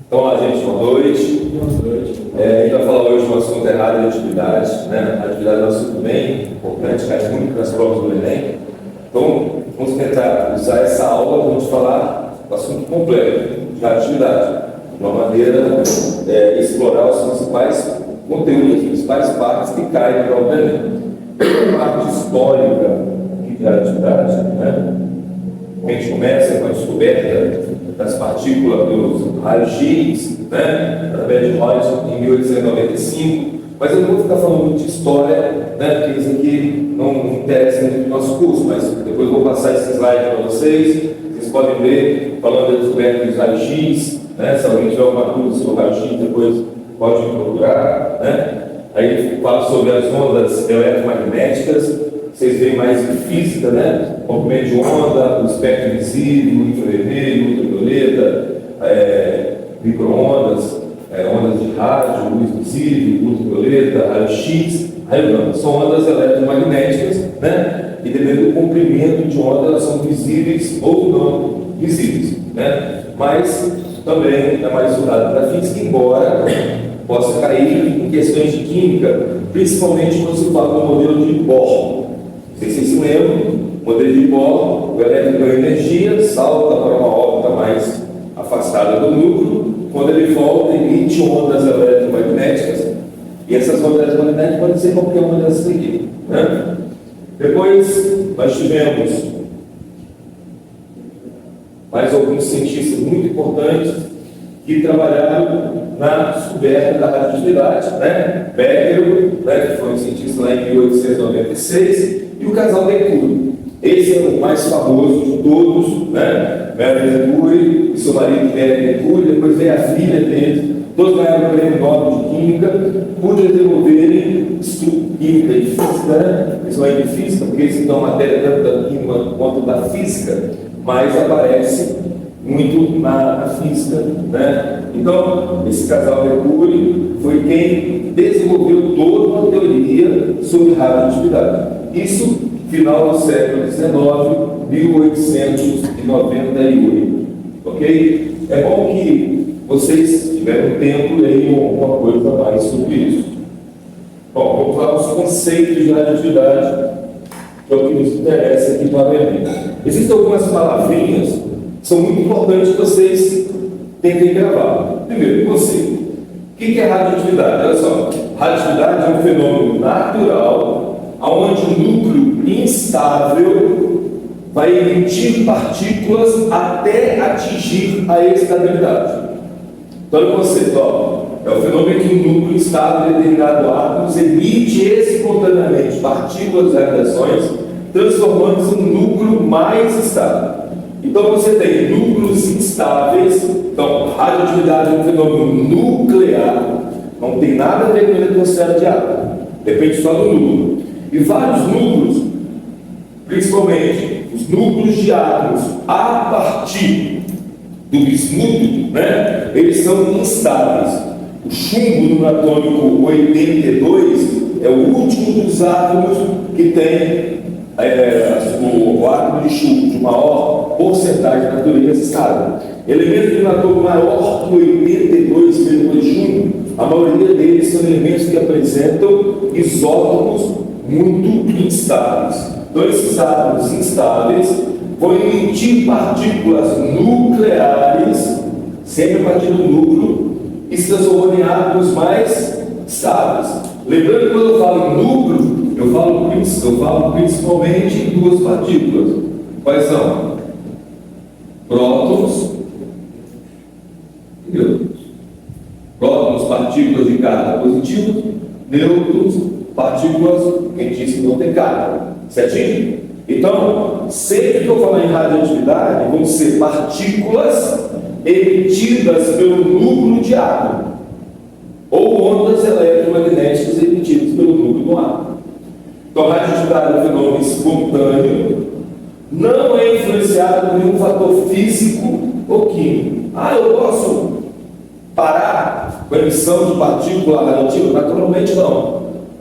Então, a gente, boa noite. A gente vai falar hoje um assunto errado de atividade, né? A atividade é um assunto bem importante, cai muito nas provas do Enem. Então, vamos tentar usar essa aula para a gente falar do assunto completo da atividade, de uma maneira explorar os principais conteúdos, as principais partes que caem na prova do Enem. A parte histórica da atividade, né? A gente começa com a descoberta das partículas dos raios-x, né, através de Royce em 1895, mas eu não vou ficar falando muito de história, né, porque isso aqui não interessa muito no nosso curso, mas depois eu vou passar esse slide para vocês podem ver, falando da descoberta dos raios-x, né, se alguém tiver alguma dúvida sobre o raio-x, depois pode me procurar, né. Aí fala sobre as ondas eletromagnéticas. Vocês veem mais em física, né? Comprimento de onda, o espectro visível, infravermelho, ultravioleta, micro-ondas, ondas de rádio, luz visível, ultravioleta, raio-x, raio-gama. São ondas eletromagnéticas, né? E dependendo do comprimento de onda, elas são visíveis ou não visíveis, né? Mas também é mais estudado da física, embora possa cair em questões de química, principalmente quando se fala do modelo de Bohr. Não sei se vocês se lembram, o modelo de Bohr, o elétron ganha energia, salta para uma órbita mais afastada do núcleo, quando ele volta, emite ondas eletromagnéticas, e essas ondas eletromagnéticas podem ser qualquer uma dessas aqui, né? Depois, nós tivemos mais alguns cientistas muito importantes que trabalharam na descoberta da radioatividade, né? Becquerel, né, que foi um cientista lá em 1896, e o casal Mercury. Esse é o mais famoso de todos, né? Mary Mercury e seu marido Pierre Mercury, depois veio a filha dele, todos ganharam o prêmio Nobel de Química por desenvolverem química e física, né? Principalmente de física, porque eles dão matéria tanto da química quanto da física, mas aparece muito na física, né? Então, esse casal Mercury foi quem desenvolveu toda uma teoria sobre radioatividade. Isso, final do século XIX, 1898, ok? É bom que vocês tiveram tempo e leiam alguma coisa mais sobre isso. Bom, vamos falar dos conceitos de radioatividade, que é o que nos interessa aqui para o Enem. Existem algumas palavrinhas que são muito importantes que vocês tentem gravar. Primeiro, você. O que é radioatividade? Olha só, radioatividade é um fenômeno natural onde o núcleo instável vai emitir partículas até atingir a estabilidade. Então, olha o conceito, ó. É o fenômeno que um núcleo instável de determinado átomo emite espontaneamente partículas e radiações, transformando-se em um núcleo mais estável. Então, você tem núcleos instáveis. Então, radioatividade é um fenômeno nuclear, não tem nada a ver com a atmosfera de átomo, depende só do núcleo. E vários núcleos, principalmente os núcleos de átomos a partir do bismuto, né, eles são instáveis. O chumbo número atômico 82 é o último dos átomos que tem o átomo de chumbo de maior porcentagem de natureza estável. Elementos do átomo maior que 82 depois de chumbo, a maioria deles são elementos que apresentam isótopos muito instáveis. Então, esses átomos instáveis vão emitir partículas nucleares, sempre a partir do núcleo, e se transformando em átomos mais estáveis. Lembrando que quando eu falo em núcleo, eu falo principalmente em duas partículas. Quais são? Prótons e nêutrons. Prótons, partículas de carga positiva, nêutrons, partículas que a gente disse que não tem carga. Certinho? Então, sempre que eu falar em radioatividade, vão ser partículas emitidas pelo núcleo de átomo, ou ondas eletromagnéticas emitidas pelo núcleo do átomo. Então, a radioatividade é um fenômeno espontâneo, não é influenciado por nenhum fator físico ou químico. Eu posso parar com a emissão de partícula radioativa? Naturalmente não.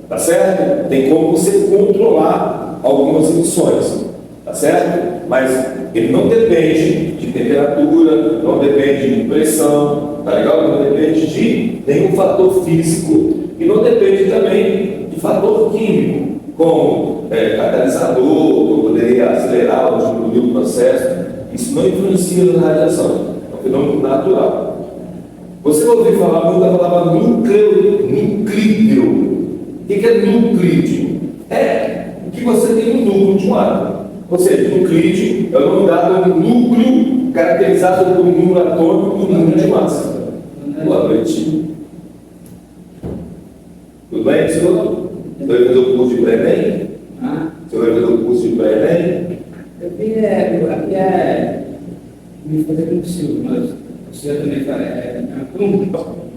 Tá certo? Tem como você controlar algumas emissões, tá certo? Mas ele não depende de temperatura, não depende de pressão, tá legal? Não depende de nenhum fator físico e não depende também de fator químico, como catalisador, que poderia acelerar ou diminuir o processo. Isso não influencia na radiação, é um fenômeno natural. Você vai ouvir falar muito da palavra nuclídeo. O que é nuclídeo? É o que você tem no núcleo de um átomo. Ou seja, nuclídeo é o nome dado a um núcleo caracterizado por um número atômico e um número de massa. Boa noite. Tudo bem, senhor? Você vai fazer o curso de pré-ENEM? Você vai fazer o curso de pré-ENEM? Aqui me fazer possível, mas o senhor também fala.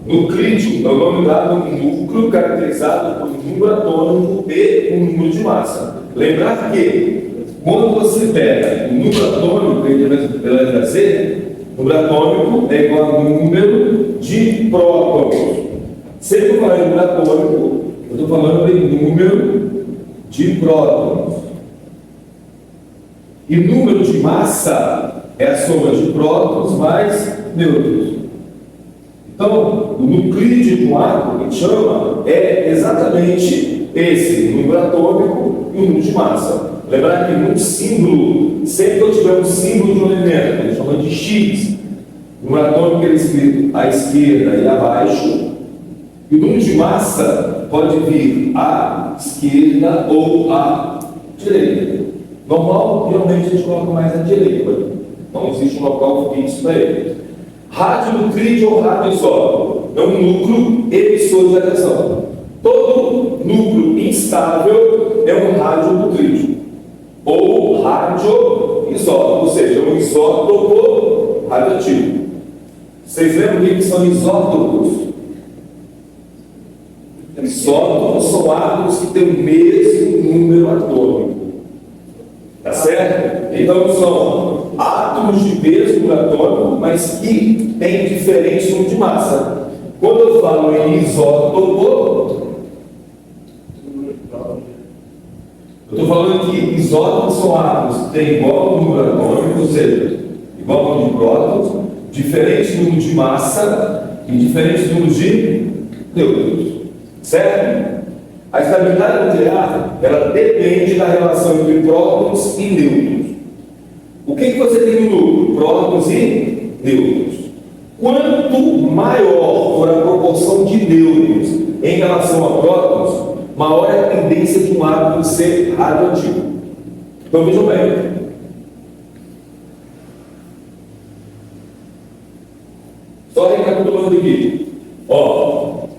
Nuclídeo é o nome dado a um núcleo caracterizado por um número atômico e um número de massa. Lembrar que, quando você pega o número atômico, que a gente vai trazer, o número atômico é igual ao número de prótons. Sempre que eu falar em número atômico, eu estou falando em número de prótons. E número de massa é a soma de prótons mais nêutrons. Então, o nuclídeo de um átomo, que a gente chama, é exatamente esse número atômico e o número de massa. Lembrar que no símbolo, sempre que eu tiver um símbolo de um elemento, a gente chama de X, o número atômico é escrito à esquerda e abaixo, e o número de massa pode vir à esquerda ou à direita. Normal, geralmente a gente coloca mais à direita, não existe um local fixo para ele. Radionuclídeo ou radioisótopo é um núcleo emissor de radiação. Todo núcleo instável é um radionuclídeo ou radioisótopo, ou seja, um isótopo radioativo. Vocês lembram o que são isótopos? Isótopos são átomos que têm o mesmo número atômico. Tá certo? Então são átomos de mesmo número atômico, mas que têm diferente número de massa. Quando eu falo em isótopo, eu estou falando que isótopos são átomos que têm igual número atômico, ou seja, igual número de prótons, diferente número de massa e diferente número de nêutrons. Certo? A estabilidade nuclear, ela depende da relação entre prótons e nêutrons. O que você tem no núcleo? Prótons e nêutrons. Quanto maior for a proporção de nêutrons em relação a prótons, maior é a tendência de um átomo ser radioativo. Então vejam bem. Só recapitulando aqui.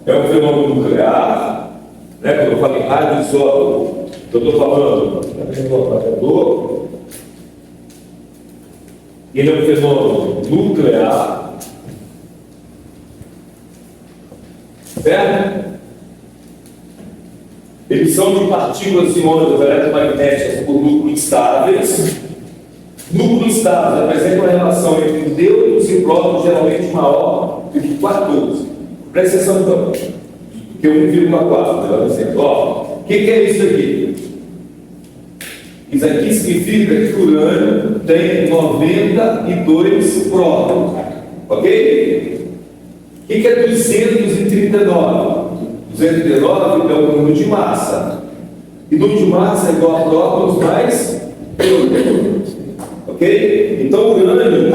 É um fenômeno nuclear, né? Quando eu falo em radioisótopo, eu estou falando ele é um fenômeno nuclear, certo? Emissão de partículas de ondas eletromagnéticas por núcleos instáveis. Núcleos instáveis apresentam uma relação entre nêutrons e prótons geralmente maior do que 14. Presta atenção então, que é 1,4. O que é isso aqui? Isso aqui significa que o urânio tem 92 prótons. Ok? O que é 239? 239 é o número de massa. E número de massa é igual a prótons mais nêutrons. Ok? Então o urânio ele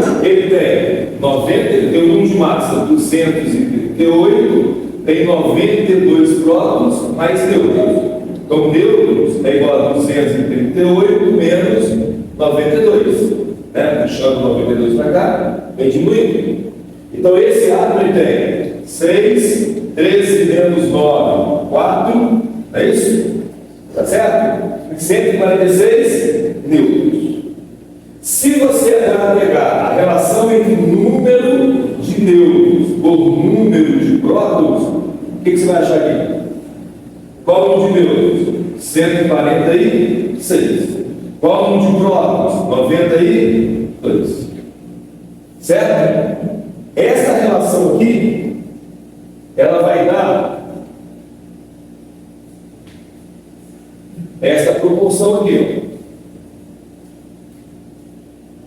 tem 90, ele tem o número de massa 238, tem 92 prótons mais nêutrons. Então nêutrons é igual a 238 menos 92. Né? Puxando 92 para cá, vem diminuindo. Então esse átomo ele tem 6, 13 menos 9, 4, é isso? Tá certo? 146 nêutrons. Se você pegar a relação entre o número de nêutrons por número de prótons, o que você vai achar aqui? Qual o número de nêutrons? 146. Qual o número de prótons? 92. Certo? Essa relação aqui, ela vai dar essa proporção aqui.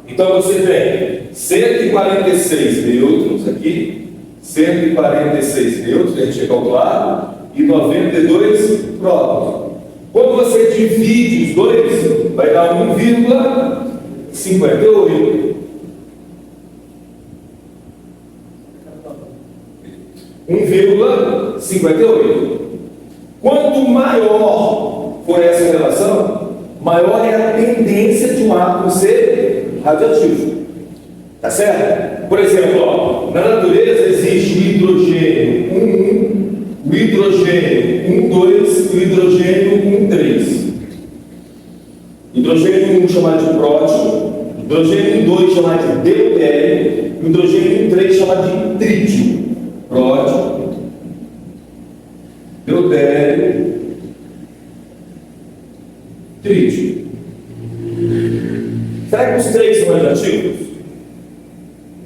Então você tem 146 nêutrons aqui, 146 nêutrons, que a gente tinha calculado, e 92 prótons. Quando você divide os dois, vai dar 1,58. 1,58. Quanto maior for essa relação, maior é a tendência de um átomo ser radioativo. Tá certo? Por exemplo, ó, na natureza existe o hidrogênio 1,1, o hidrogênio 1,2 e o hidrogênio 1,3. Hidrogênio 1 chamado de próton, hidrogênio 2 chamado de deutério, e hidrogênio 3 chamado de trítio. Próton, deutério, trítio. Será que os três são radioativos?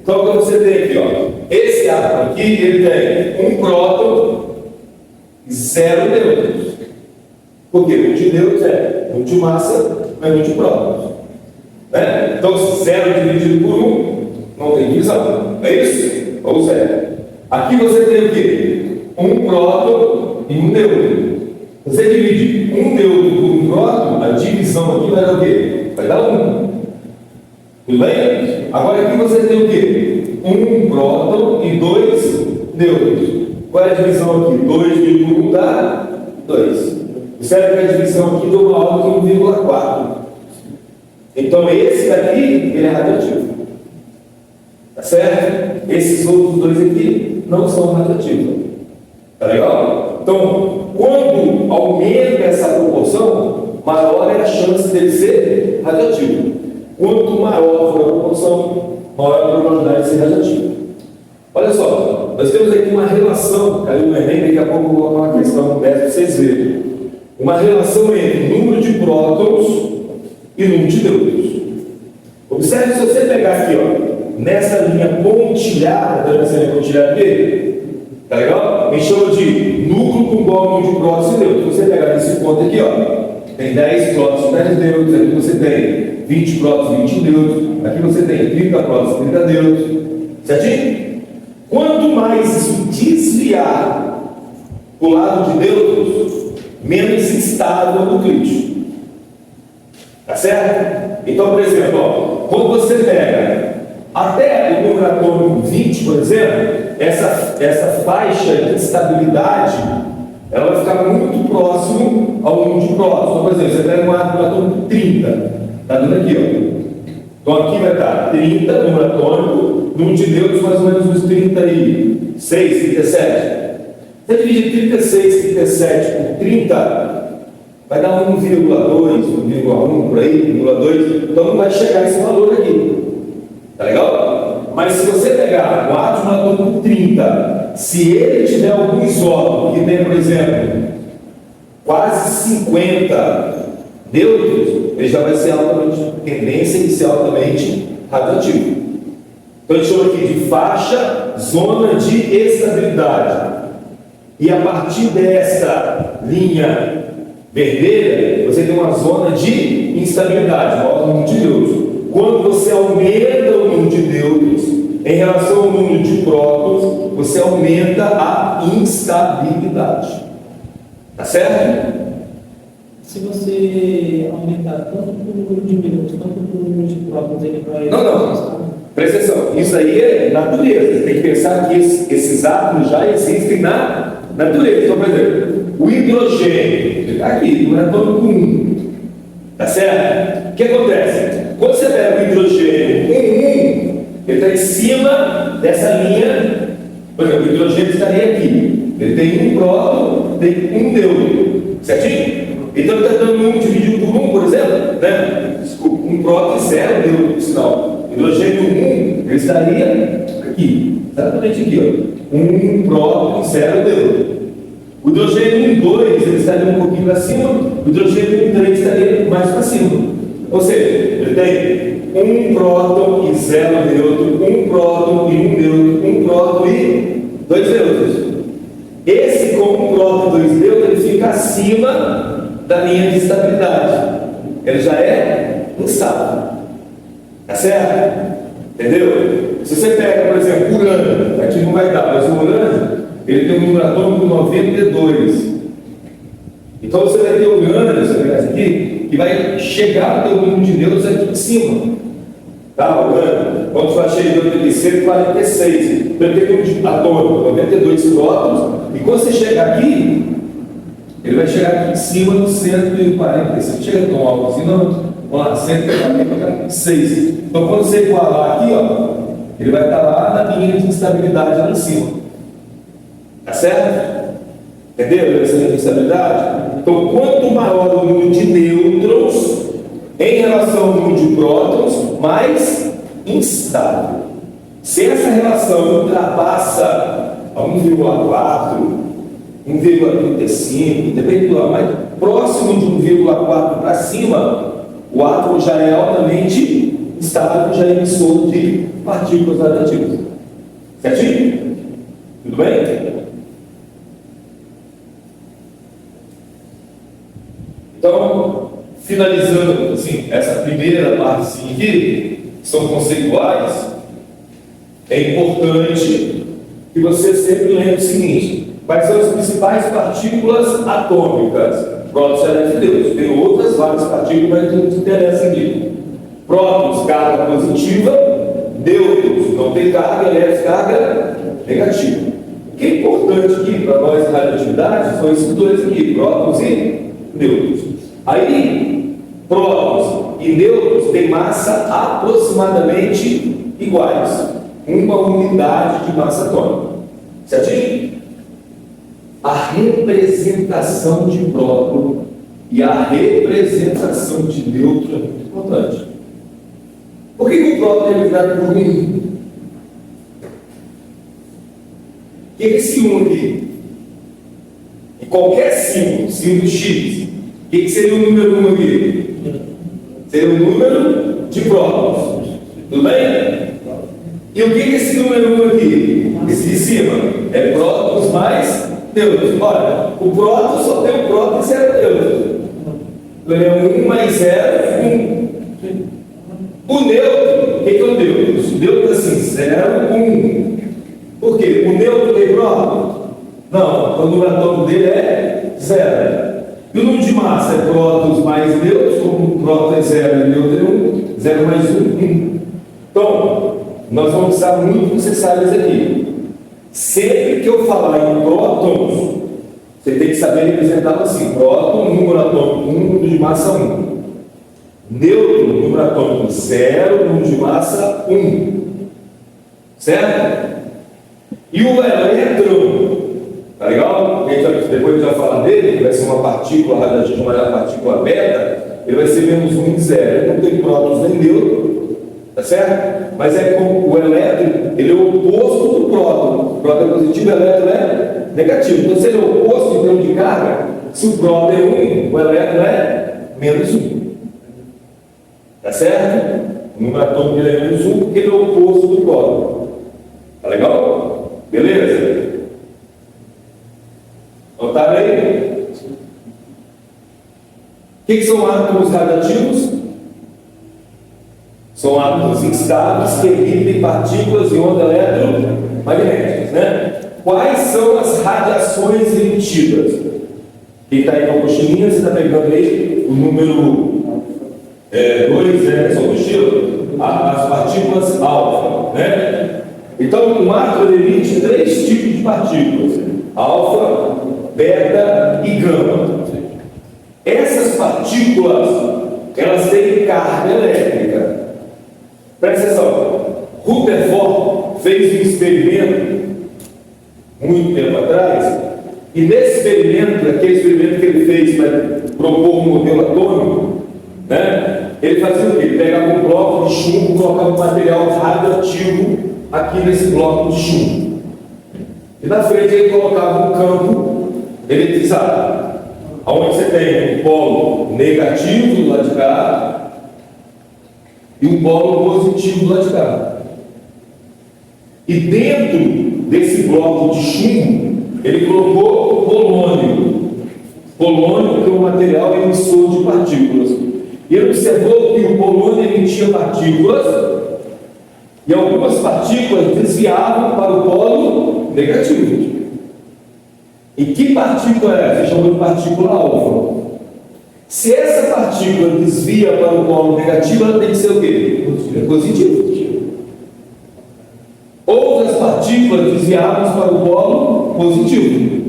Então, o que você tem aqui, ó, esse átomo aqui, ele tem um próton e 0 nêutrons. Por quê? 1 de nêutrons é 1 de massa, mas 1 de prótons. Né? Então, 0 dividido por 1, não tem divisão. É isso? Ou 0. Aqui você tem o quê? Um próton e um nêutron. Você divide um nêutron por um próton, a divisão aqui vai dar o quê? Vai dar 1. Tudo bem? Agora aqui você tem o quê? Um próton e 2 nêutrons. Qual é a divisão aqui? 2 dividido por 1 dá 2. Observe que a divisão aqui deu uma aula de 1,4. Então esse daqui, ele é radioativo. Tá certo? Esses outros dois aqui não são radioativos. Tá legal? Então, quando aumenta essa proporção, maior é a chance dele ser radioativo. Quanto maior for a proporção, maior a probabilidade de ser radioativo. Olha só, nós temos aqui uma relação, caiu no Enem, daqui a pouco eu vou colocar uma questão dessa para vocês verem. Uma relação entre número de prótons e número de nêutrons. Observe, se você pegar aqui, ó, nessa linha pontilhada, deve ser a pontilhada dele, tá legal? A gente chama de núcleo com igual número de prótons e nêutrons. Se você pegar nesse ponto aqui, ó, tem 10 prótons e 10 nêutrons, aqui você tem 20 prótons e 20 nêutrons, aqui você tem 30 prótons e 30 nêutrons, certinho? Quanto mais isso desviar para o lado de nêutrons, menos instável é o nuclídeo. Tá certo? Então, por exemplo, ó, quando você pega até o número atômico 20, por exemplo, essa faixa de estabilidade, ela vai ficar muito próximo ao número de prótons. Então, por exemplo, você pega um átomo atômico 30, está dando aqui, ó. Então aqui vai estar 30, número atômico, número de nêutrons mais ou menos uns 36, 37. Você divide 36, 37 por 30, vai dar 1,2, 1,1 por aí, 1,2. Então não vai chegar esse valor aqui. Tá legal? Mas se você pegar o átomo atômico 30, se ele tiver algum isótopo que tem, por exemplo, quase 50 nêutrons, ele já vai ser altamente, tendência de ser altamente radioativo. Então a gente chama aqui de faixa, zona de estabilidade. E a partir dessa linha vermelha, você tem uma zona de instabilidade, maior número de nêutrons. Quando você aumenta o número de nêutrons em relação ao número de prótons, você aumenta a instabilidade. Tá certo? Se você aumentar tanto o número de nêutrons, tanto o número de prótons, ele vai... Não. Presta atenção. Isso aí é natureza. Você tem que pensar que esses átomos já existem na natureza. Então, por exemplo, o hidrogênio, está aqui, no atômico 1. Tá certo? O que acontece? Quando você pega o hidrogênio 1, ele está em cima dessa linha. Por exemplo, o hidrogênio estaria aqui. Ele tem um próton, tem um nêutron. Certinho? Então ele está dando 1 dividido por 1, por exemplo, né? Desculpa, um próton e 0 nêutron, por sinal. Hidrogênio 1, ele estaria aqui, exatamente aqui, ó. 1 próton e 0 nêutron. O hidrogênio 2, ele estaria um pouquinho para cima, o hidrogênio 3 estaria mais para cima. Ou seja, ele tem 1 próton e 0 nêutron, 1 próton e 1 nêutron, 1 próton e 2 nêutrons. Esse com 1 próton e 2 nêutrons, ele fica acima da linha de estabilidade. Ele já é instável. Tá certo? Entendeu? Se você pega, por exemplo, urânio, aqui não vai dar, mas o urânio, ele tem um número atômico 92. Então você vai ter urânio, você vai aqui, que vai chegar no teu número de nêutrons aqui em cima. Tá, urânio, quando você vai chegar em 86, 46. Então ele tem um número atômico 92 prótons, e quando você chegar aqui, ele vai chegar aqui em cima no 146. Chega tão alto assim, não? Vamos lá, 146. Então, quando você igualar aqui, ó, ele vai estar lá na linha de instabilidade lá em cima. Tá certo? Entendeu? Essa linha de instabilidade? Então, quanto maior o número de nêutrons em relação ao número de prótons, mais instável. Se essa relação ultrapassa a 1,4, 1,35, depende do mais próximo de 1,4 para cima, o átomo já é altamente instável, já é emissor de partículas radioativas. Certinho? Tudo bem? Então, finalizando assim, essa primeira parte aqui, que são conceituais, é importante que você sempre lembre o seguinte: quais são as principais partículas atômicas? Prótons é de Deus. Tem outras várias partículas que nos interessam aqui. Prótons, carga positiva. Nêutrons, não tem carga, elétrons, carga negativa. O que é importante aqui para nós em radioatividade são esses dois aqui, prótons e nêutrons. Aí, prótons e nêutrons têm massa aproximadamente iguais. Uma unidade de massa atômica. Certinho? A representação de próton e a representação de nêutron é muito importante. Por que o próton é representado por um? O que é esse 1 aqui? E qualquer símbolo X, o que seria o número 1 aqui? Seria o número de prótons. Tudo bem? E o que é esse número 1 aqui? Esse de cima é prótons mais nêutrons. Olha, o próton só tem o próton e 0 nêutrons. Então ele é 1 mais 0, 1. O nêutron, o que é o nêutron? O nêutron é assim, 0, 1. Por quê? O nêutron tem próton? Não, então o número atômico dele é 0. E o número de massa é prótons mais nêutrons, como o próton é 0 e o nêutron é 1, 0 mais 1, 1. Então, nós vamos precisar muito que você saiba isso aqui. Sempre que eu falar em prótons, você tem que saber representá-lo assim: próton, número atômico 1, número de massa 1. Nêutron, número atômico 0, número de massa 1. Certo? E o elétron, tá legal? Depois a gente vai falar dele, que vai ser uma partícula radioativa, uma partícula beta, ele vai ser menos 1 e 0. Ele não tem prótons nem nêutron. Tá certo? Mas é como o elétron, ele é o oposto do próton. O próton é positivo, o elétron é negativo. Então, se ele é o oposto em termos de carga, se o próton é 1, o elétron é menos 1. Tá certo? O número atômico dele é menos 1, porque ele é o oposto do próton. Tá legal? Beleza? Notaram aí? O que são átomos radioativos? São átomos instáveis que emitem partículas e ondas eletromagnéticas, né? Quais são as radiações emitidas? Quem está aí com a cochilinha, você está pegando aí o número 2, né? Só cochilo, as partículas alfa, né? Então, um átomo emite 3 tipos de partículas: alfa, beta e gama. Essas partículas, elas têm carga elétrica. Presta atenção, Rutherford fez um experimento muito tempo atrás, e nesse experimento, aquele experimento que ele fez para propor um modelo atômico, né, ele fazia o quê? Ele pegava um bloco de chumbo, colocava um material radioativo aqui nesse bloco de chumbo. E na frente ele colocava um campo eletrizado, onde você tem um polo negativo do lado de cá, e um polo positivo do lado de cá. E dentro desse bloco de chumbo, ele colocou polônio. Polônio, que é um material emissor de partículas. E ele observou que o polônio emitia partículas E algumas partículas desviavam para o polo negativo. E que partícula é essa? Chamamos de partícula alfa. Se essa partícula desvia para o polo negativo, ela tem que ser o quê? Positivo. Outras partículas desviavam para o polo positivo.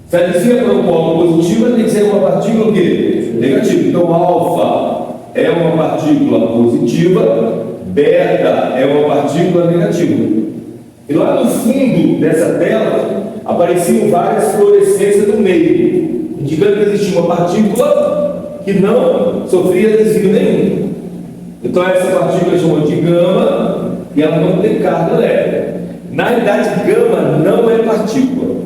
Se ela desvia para o polo positivo, ela tem que ser uma partícula o quê? Negativa. Então, alfa é uma partícula positiva, beta é uma partícula negativa. E lá no fundo dessa tela apareciam várias fluorescências no meio, indicando que existia uma partícula que não sofria desvio nenhum. Então essa partícula chama de gama e ela não tem carga elétrica. Na realidade, gama não é partícula.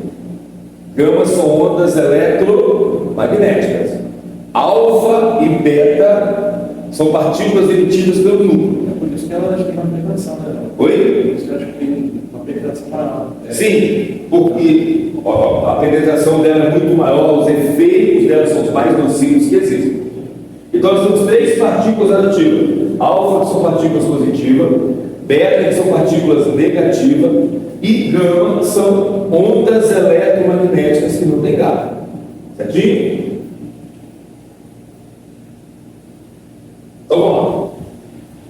Gama são ondas eletromagnéticas. Alfa e beta são partículas emitidas pelo núcleo. Por isso que ela tem uma penetração, né? Oi? Por isso que ela tem uma penetração maior. Sim, porque a penetração dela é muito maior, os efeitos dela são os mais nocivos que existem. Então nós temos três partículas ativas: alfa, que são partículas positivas, beta, que são partículas negativas, e gama, que são ondas eletromagnéticas que não têm carga. Certinho? Então vamos lá.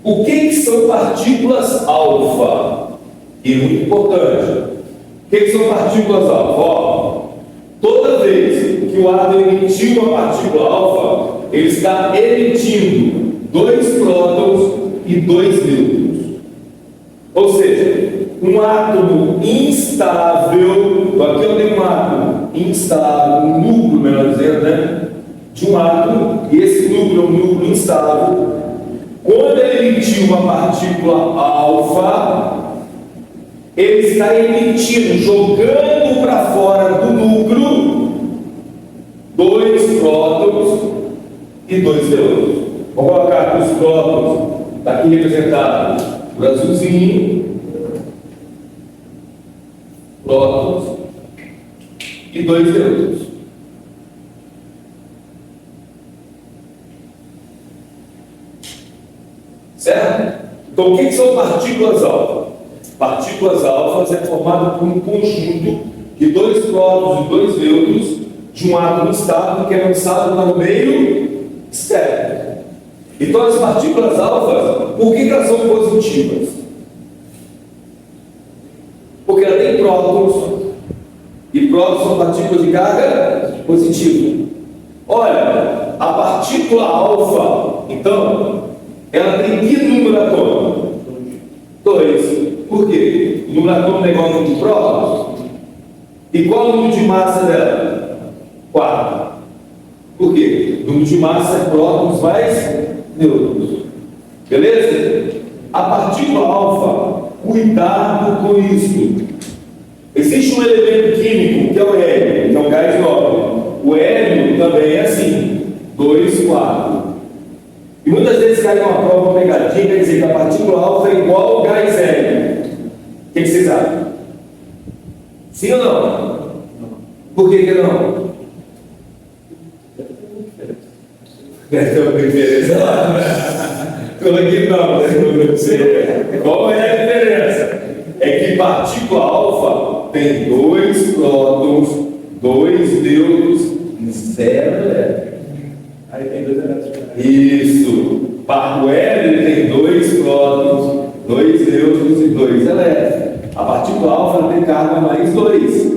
O que são partículas alfa? E muito importante. O que são partículas alfa? Ó, toda vez que o átomo emitir uma partícula alfa, ele está emitindo 2 prótons e 2 nêutrons. Ou seja, um átomo instável, aqui eu tenho um átomo instável, um núcleo, melhor dizendo, né? De um átomo, e esse núcleo é um núcleo instável. Quando ele emitir uma partícula alfa, ele está emitindo, jogando para fora do núcleo 2 prótons e 2 nêutrons. Vamos colocar aqui os prótons, está aqui representado por azulzinho, prótons e 2 nêutrons. Certo? Então, o que são partículas alfa? Partículas alfas é formado por um conjunto de 2 prótons e 2 nêutrons de um átomo estável que é lançado para o meio externo. Então, as partículas alfas, por que elas são positivas? Porque ela tem prótons, e prótons são partículas de carga positiva. Olha, a partícula alfa, então, ela tem que número atômico? 2. Por quê? O número atômico é igual ao número de prótons? E qual o número de massa dela? 4. Por quê? O número de massa é prótons mais nêutrons. Beleza? A partícula alfa, cuidado com isso. Existe um elemento químico que é o hélio, que é um gás nobre. O hélio também é assim: 2, 4. E muitas vezes cai numa prova pegadinha, quer dizer que a partícula alfa é igual ao gás hélio. O que vocês acham? Sim ou não? Por que não? Tem uma diferença lá. Coloquei não, né? Qual é a diferença? É que partícula alfa tem 2 prótons, 2 nêutrons e 0 elétrons. Aí tem 2 elétrons. Isso. O hélio tem 2 prótons, 2 nêutrons e 2 elétrons. A partícula alfa tem carga mais 2.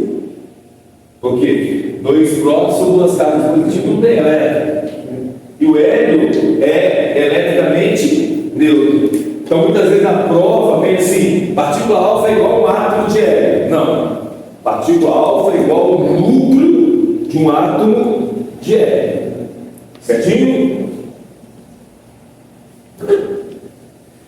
Por quê? 2 prótons são 2 cargas positivas, não tem elétron. E o hélio é eletricamente neutro. Então muitas vezes na prova vem assim: partícula alfa é igual a um átomo de hélio. Não. Partícula alfa é igual ao núcleo de um átomo de hélio. Certinho?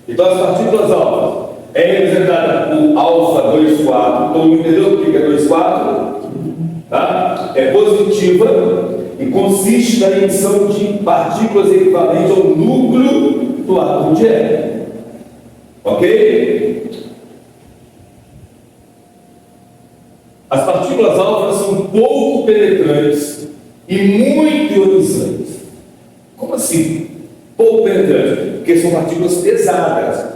Então as partículas alfa é representada por alfa 2, 4. Todo mundo entendeu o que é 2, 4? Tá? É positiva e consiste na emissão de partículas equivalentes ao núcleo do átomo de hélio. Ok? As partículas alfa são pouco penetrantes e muito ionizantes. Como assim? Pouco penetrantes? Porque são partículas pesadas.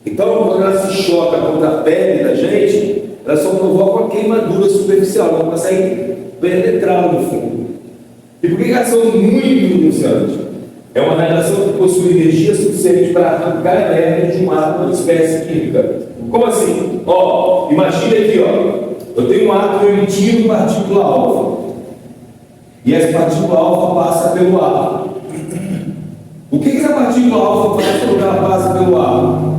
Então, quando ela se choca contra a pele da gente, ela só provoca uma queimadura superficial, ela não consegue penetrar no fundo. E por que elas são muito denunciantes? É uma radiação que possui energia suficiente para arrancar elétrons de uma espécie química. Como assim? Ó, imagina aqui, ó, eu tenho um átomo emitindo partícula alfa. E essa partícula alfa passa pelo ar. O que essa partícula alfa faz quando ela passa pelo ar?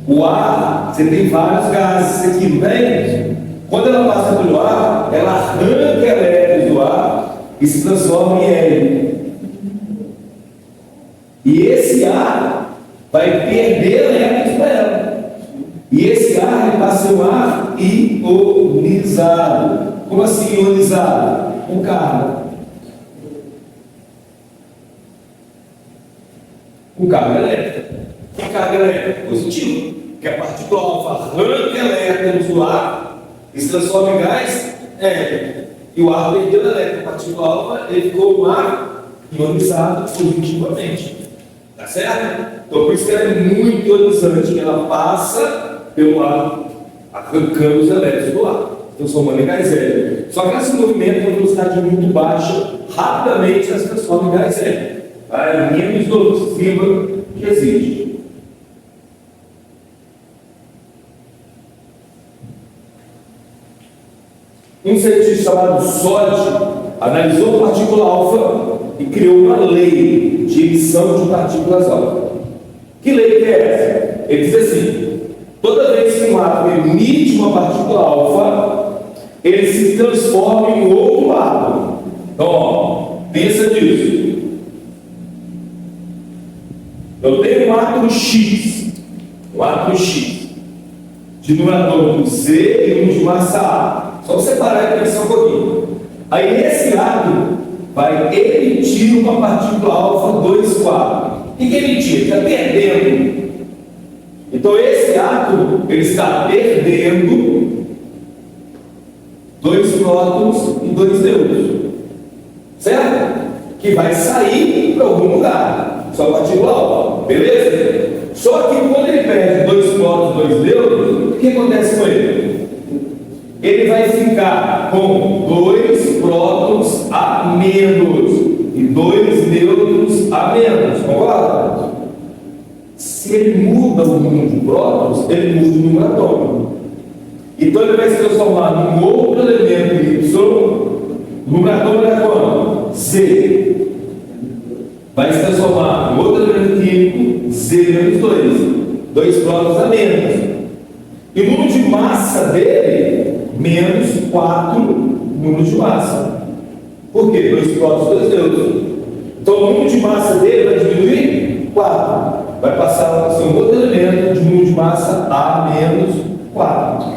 O ar, você tem vários gases aqui, não tem? Quando ela passa pelo ar, ela arranca elétrons do ar e se transforma em hélio. E esse ar vai perder elétrons para ela. E esse ar ele passa a ser um ar ionizado. Como assim ionizado? Com carga. Com carga elétrica. Que carga elétrica? Positiva. Que a partícula alfa arranca elétrons do ar e se transforma em gás hélio. E o ar perdeu elétron. A partícula alfa ele ficou um ar ionizado positivamente. Tá certo? Então por isso que ela é muito ionizante, que ela passa pelo ar, arrancando os elétrons do ar, transformando em gás hélio. Só que ela se movimenta em uma velocidade muito baixa, rapidamente ela se transforma em gás hélio. É menos nociva que existe. Um cientista chamado Soddy analisou a partícula alfa e criou uma lei de emissão de partículas alfa. Que lei que é essa? Ele diz assim: toda vez que um átomo emite uma partícula alfa, ele se transforma em outro átomo. Então, ó, pensa nisso. Eu tenho um átomo X, de número atômico Z e um de massa A. Só separar e pensar um pouquinho. Aí esse átomo vai emitir uma partícula alfa 2,4. O que emitir? Ele está perdendo. Então esse átomo ele está perdendo 2 prótons e 2 nêutrons. Certo? Que vai sair para algum lugar. Só partícula alfa. Beleza? Só que quando ele perde 2 prótons e 2 nêutrons, o que acontece com ele? Ele vai ficar com 2 prótons a menos e 2 nêutrons a menos, concorda? Se ele muda o número de prótons, ele muda o número atômico. Então ele vai se transformar num outro elemento Y, o número atômico é quanto? Z. Vai se transformar em outro elemento químico, Z menos 2 prótons a menos. E o número de massa dele, menos 4 número de massa. Por quê? 2 prótons, 2 nêutrons. Então o número de massa dele vai diminuir 4. Vai passar a ser um outro elemento de número de massa A menos 4.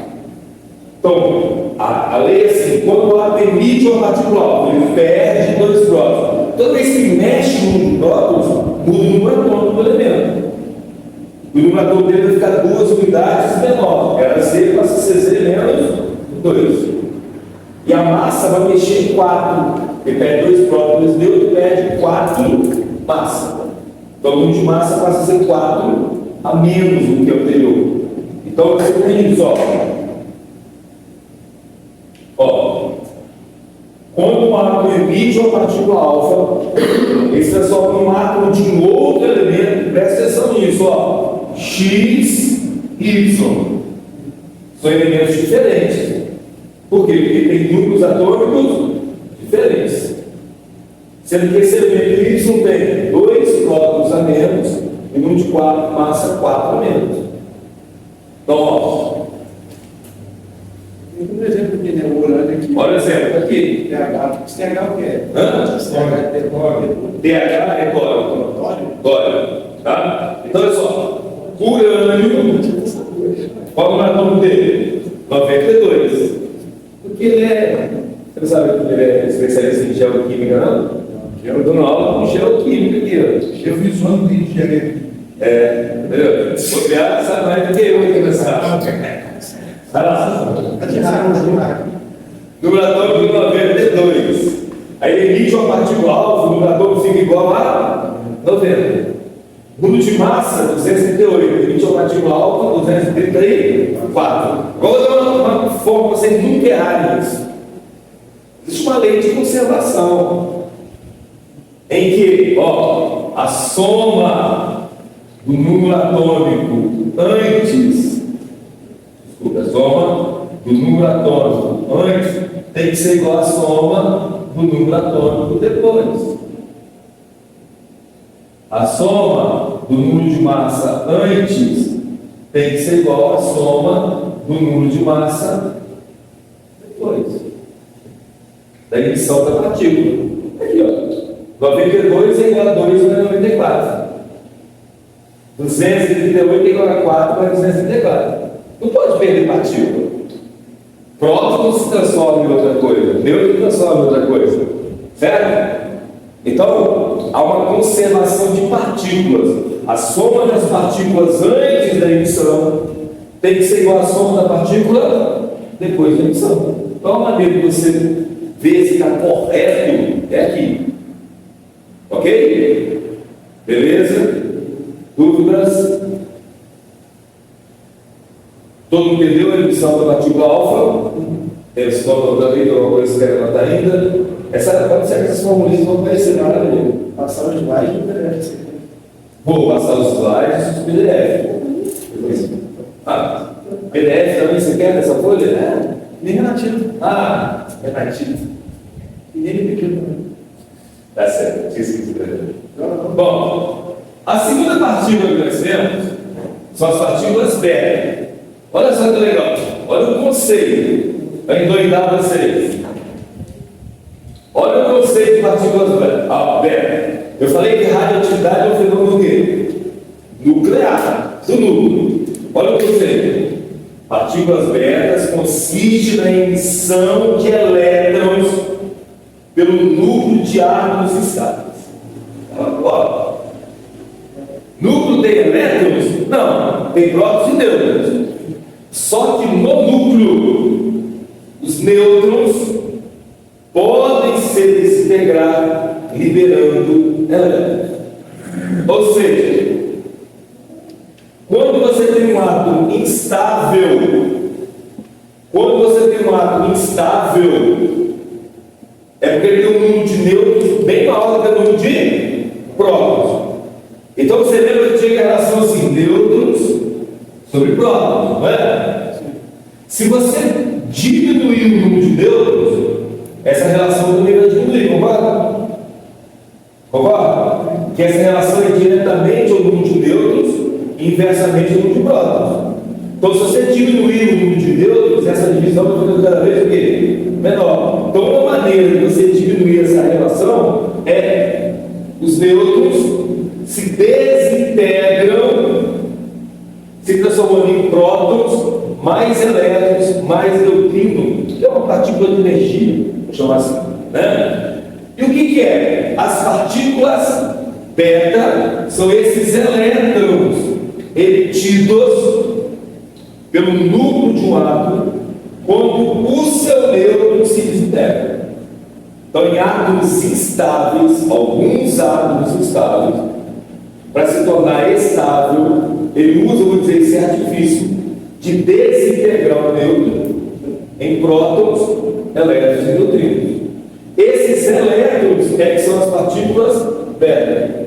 Então, a lei é assim: quando o átomo emite uma partícula alfa, ele perde 2 prótons. Toda vez que mexe no número de prótons, muda o número atômico do elemento. O número atômico dele vai ficar 2 unidades menor. Era Z, passa a ser Z menos 2. E a massa vai mexer em 4. Ele perde 2 prótons, e perde 4 massa. Então o número de massa passa a ser 4 a menos do que o anterior. Então você tem isso, ó. Quando um átomo emite uma partícula alfa, ele se transforma em um átomo de um outro elemento. Presta atenção nisso, ó. X, Y. São elementos diferentes. Por quê? Porque tem núcleos atômicos diferentes. Sendo que esse elemento Y tem 2 prótons a menos e número de 4, massa 4 a menos. Então, ó. Tem um exemplo de neurônio aqui. Olha o exemplo aqui. TH. Esse TH é o que é? TH é tório. Tá? Então, olha só. Urânio, qual é o número dele? 92. Porque ele é. Você não sabe que ele é especialista em geoquímica, não? Eu estou na aula com geoquímica aqui, ó. Eu fiz um ano de engenharia. Entendeu? Se copiar, sabe mais do que eu aqui nessa aula. Número atômico 92. Aí ele emite uma partícula alfa, o número atômico fica igual a 90. Número de massa, 238. partícula alfa, 234. Qual é uma forma para você nunca errar nisso? Existe uma lei de conservação, em que, a soma do número atômico antes, a soma do número atômico antes tem que ser igual à soma do número atômico depois. A soma do número de massa antes tem que ser igual à soma do número de massa depois da emissão da partícula. Aqui, 92 é igual a 2 mais 94. 238 é igual a 4 mais 234. Não pode perder partícula. Próton se transforma em outra coisa, nêutron se transforma em outra coisa. Certo? Então, há uma conservação de partículas. A soma das partículas antes da emissão tem que ser igual à soma da partícula depois da emissão. Então, a maneira de você ver se está correto é aqui. Ok? Beleza? Dúvidas? Todo mundo entendeu a emissão da partícula alfa? Eles estão anotando aí, alguma coisa que querem anotar ainda? Pode ser que essas formulinhas não vão aparecer nada ali. Passar os slides no PDF. Vou passar os slides no PDF. PDF também você quer dessa folha? Nem Renatinho. Renatinho. E nem pequeno também. Tá certo, tinha esquecido. Bom, a segunda partícula que nós temos são as partículas beta. Olha só que legal. Olha o conceito. Vai endoidar vocês. Olha o conceito de partículas beta. Eu falei que radioatividade é um fenômeno do quê? Nuclear, do núcleo. Olha o conceito. Partículas betas consiste na emissão de elétrons pelo núcleo de átomos estáveis. Núcleo tem elétrons? Não, tem prótons e nêutrons. Só que no núcleo, os nêutrons podem se desintegrar liberando elétrons. Ou seja, quando você tem um átomo instável, é porque ele tem um número de nêutrons bem maior do que o número de prótons. Então você lembra que tinha a relação assim, nêutrons sobre prótons, não é? Se você diminuir o número de nêutrons, essa relação também vai diminuir, concorda? Concorda? Que essa relação é diretamente ao número de nêutrons e inversamente ao número de prótons. Então, se você diminuir o número de nêutrons, essa divisão vai ficando cada vez o quê? Menor. Então, uma maneira de você diminuir essa relação é os nêutrons se desintegram, se transformando em prótons, mais elétrons, mais neutrino, que é uma partícula de energia, vou chamar assim, né? E o que é? As partículas beta são esses elétrons emitidos pelo núcleo de um átomo quando o seu nêutron se desintegra. Então, em átomos instáveis, alguns átomos instáveis, para se tornar estável, ele usa, vou dizer, esse artifício de desintegrar o nêutron em prótons, elétrons e neutrinos. Esses elétrons que são as partículas beta.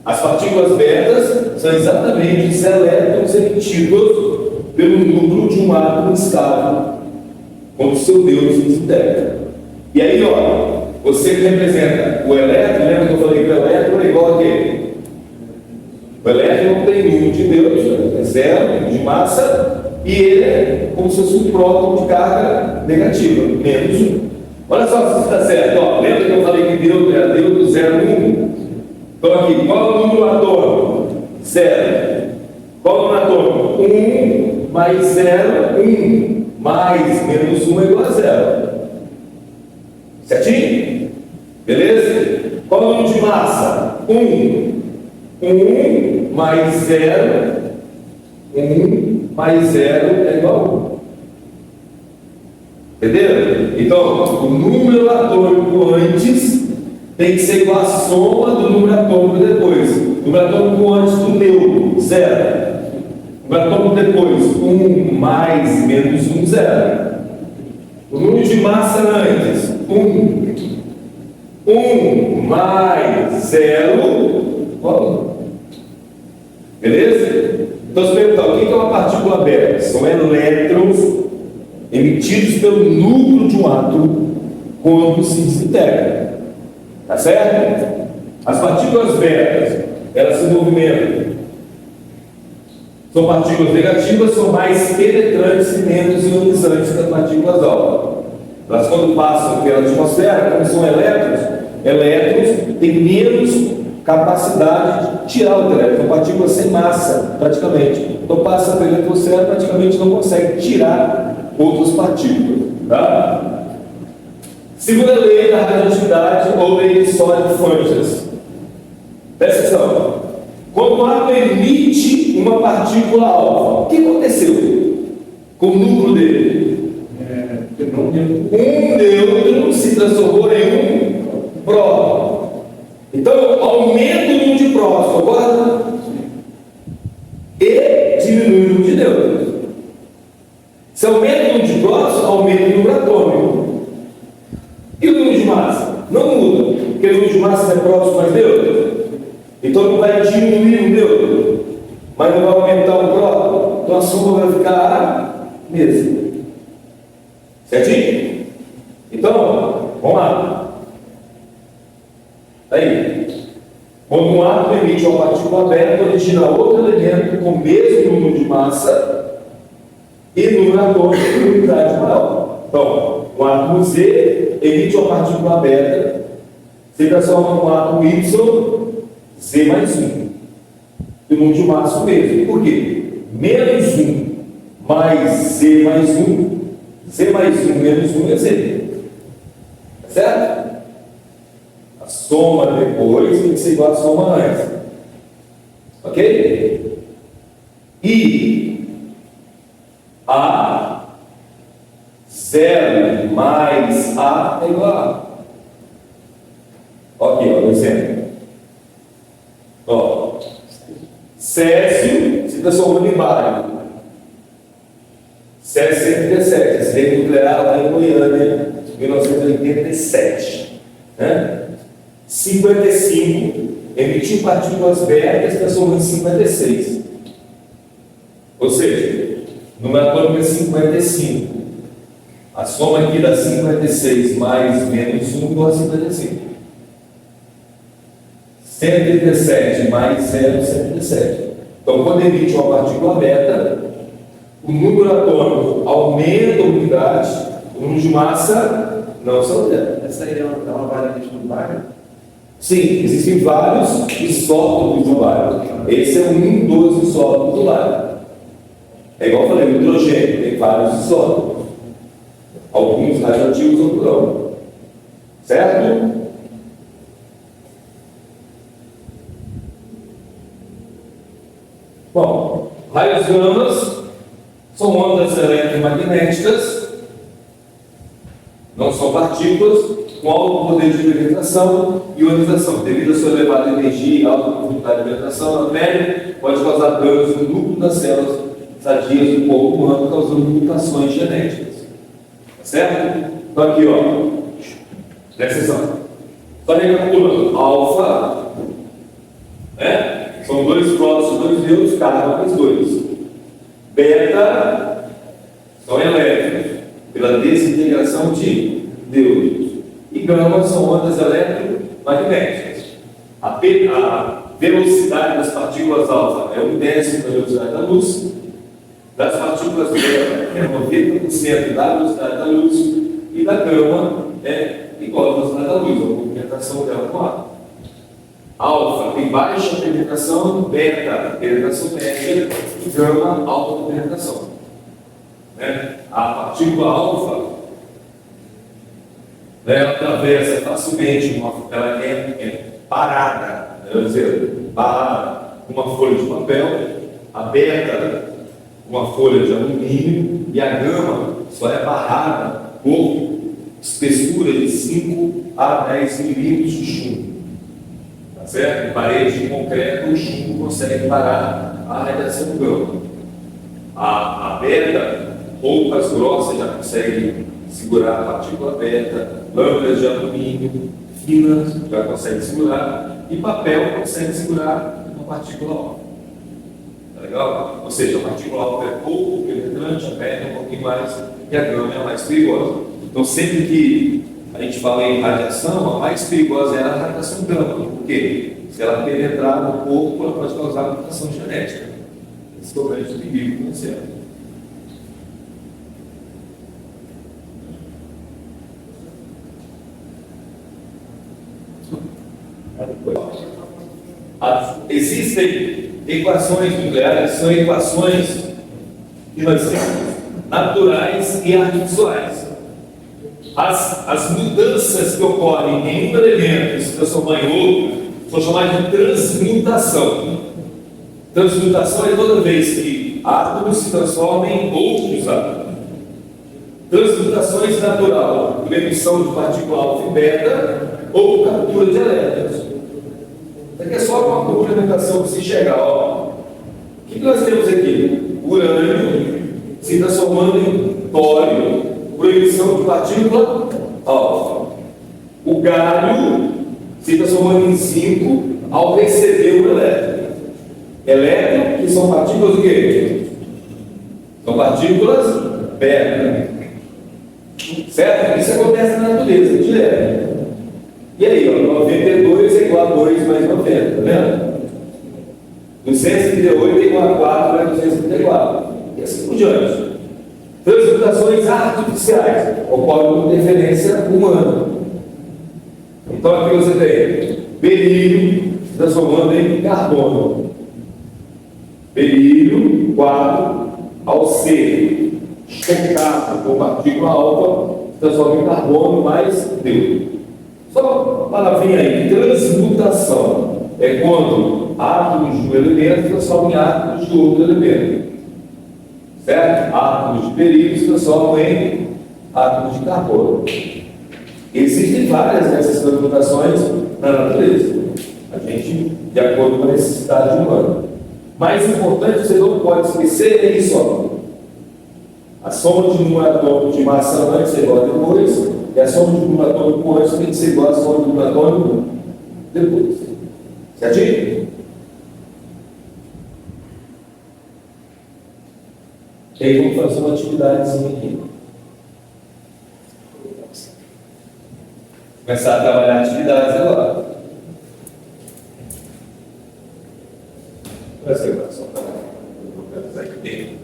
As partículas betas são exatamente os elétrons emitidos pelo núcleo de um átomo estável, quando o seu nêutron se desintegra. E aí, você representa o elétron, lembra que eu falei que o elétron é igual a quê? O elétron não tem número de nêutrons, é zero, número de massa, e ele é como se fosse um próton de carga negativa, menos 1. Olha só se está certo. Lembra que eu falei que nêutron é nêutron 0, 1? Então aqui, qual é o número atômico? 0. Qual é o número atômico? 1 mais 0, 1. Mais menos 1 é igual a 0. Certinho? Beleza? Qual é o número de massa? 1. 1 mais 0. 1 mais 0 é igual a 1. Entenderam? Então, o número atômico antes tem que ser igual à soma do número atômico depois. O número atômico antes do neutro zero. Um atômico depois, 1 mais menos 1, zero. O número de massa antes, 1. 1 mais 0, 1. Beleza? Então, se perguntar, o que é uma partícula aberta? São elétrons emitidos pelo núcleo de um átomo quando se desintegra. Tá certo? As partículas betas, elas se movimentam. São partículas negativas, são mais penetrantes e menos ionizantes que as partículas alfa. Elas, quando passam pela atmosfera, como são elétrons têm menos capacidade de tirar o elétron. São partículas sem massa, praticamente. Então, passa pela atmosfera, praticamente não consegue tirar outras partículas. Tá? Segunda lei da radioatividade, ou lei de Solid-Functions. Presta atenção. Quando o átomo emite uma partícula alfa, o que aconteceu com o núcleo dele? Um nêutron se transformou em um próton. Então, aumenta o número de prótons, concorda? E diminui o número de nêutrons. Se aumenta o número de prótons, aumenta o número atômico. E o número de massa? Não muda, porque o número de massa é prótons mais nêutrons. Então não vai diminuir o nêutron, mas não vai aumentar o próton. Então a soma vai ficar a mesma. Certinho? Então, vamos lá. Aí, quando um átomo emite uma partícula aberta, origina outro elemento com o mesmo número de massa e número atômico de unidade maior. Então, um átomo Z emite uma partícula aberta, se transforma num átomo Y, Z mais 1. E o número de massa o mesmo. Por quê? Menos 1 mais Z mais 1. Z mais 1 menos 1 é Z. Tá certo? A soma depois tem que ser igual à soma antes. Ok? E A 0 mais A é igual a. Ok, ó, um exemplo. Ó, Césio se transformou em bário. Césio 137, acidente nuclear lá em Goiânia, 1987. Né? 55 emitiu partículas betas, transformou em 56. Ou seja, o número atômico é 55. A soma aqui dá 56 mais menos 1 igual a 55. 137 mais 0, 137. Então, quando emite uma partícula beta, o número atômico aumenta a unidade, o número de massa não se altera. Essa aí é uma variante do bário? Sim, existem vários isótopos do bário. Esse é um dos isótopos do bário. É igual eu falei, o hidrogênio tem vários isótopos. Alguns radioativos, outros não. Certo? Bom, raios gamas são ondas eletromagnéticas, não são partículas, com alto poder de penetração e ionização. Devido à sua elevada energia e alta profundidade de penetração na pele, pode causar danos no núcleo das células sadias do corpo humano, causando mutações genéticas. Tá certo? Então aqui, ó, presta atenção. Só recapitulando, alfa, né? São dois prótons, dois nêutrons, cada mais dois. Beta são elétrons, pela desintegração de nêutrons. E gama são ondas eletromagnéticas. A velocidade das partículas alfa é 1/10 da velocidade da luz. Das partículas beta é 90% da velocidade da luz. E da gama é igual à velocidade da luz, a movimentação dela com ar. Alfa tem baixa penetração, beta penetração média e gama alta penetração. Né? A partícula alfa, ela atravessa facilmente, ela é parada, barrada com uma folha de papel, a beta uma folha de alumínio e a gama só é barrada por espessura de 5 a 10 milímetros de chumbo. Tá certo? Em parede de concreto, o chumbo consegue parar a radiação gama. A beta, roupas grossas já conseguem segurar a partícula beta, lâmpadas de alumínio finas já conseguem segurar, e papel consegue segurar uma partícula alfa. Tá legal? Ou seja, a partícula alfa é pouco penetrante, a beta é um pouquinho mais, e a gama é mais perigosa. Então, sempre que a gente fala em radiação, a mais perigosa é a radiação gama. Por quê? Se ela penetrar no corpo, ela pode causar mutação genética. Esse é o grande perigo que nós temos. Existem equações nucleares, são equações que nós temos naturais e artificiais. As mudanças que ocorrem em um elemento e se transformar em outro são chamadas de transmutação. Transmutação é toda vez que átomos se transformam em outros átomos. Transmutações natural, por emissão de partícula alfa e beta ou captura de elétrons. Isso aqui é só uma complementação para se chegar. Ó. O que nós temos aqui? Urânio se transformando em tório por emissão de partícula alfa. O galho se transformando em zinco ao receber o elétron. Elétron, que são partículas do quê? São partículas beta. Certo? Isso acontece na natureza, direto. E aí, ó, 92 é igual a 2 mais 90, tá vendo? 238 é igual a 4 mais 234. E assim por diante. Transmutações artificiais ocorrem por interferência humana. Então aqui você tem berílio se transformando em carbono. Berílio 4 ao ser chocado com partícula alfa se transforma em carbono mais neutro. Só uma palavrinha aí, transmutação é quando átomos de um elemento se transformam em átomos de outro elemento. Certo? Átomos de berílio se transformam em átomos de carbono. Existem várias dessas transmutações na natureza. A gente, de acordo com a necessidade humana. Mais importante, você não pode esquecer, é isso. Ó. A soma de número atômico de massa antes é igual a depois, e a soma de número atômico antes tem que ser igual a soma de número atômico depois. Certinho? E aí vamos fazer uma atividadezinha aqui. Começar a trabalhar atividades agora. Vai ser só para aqui.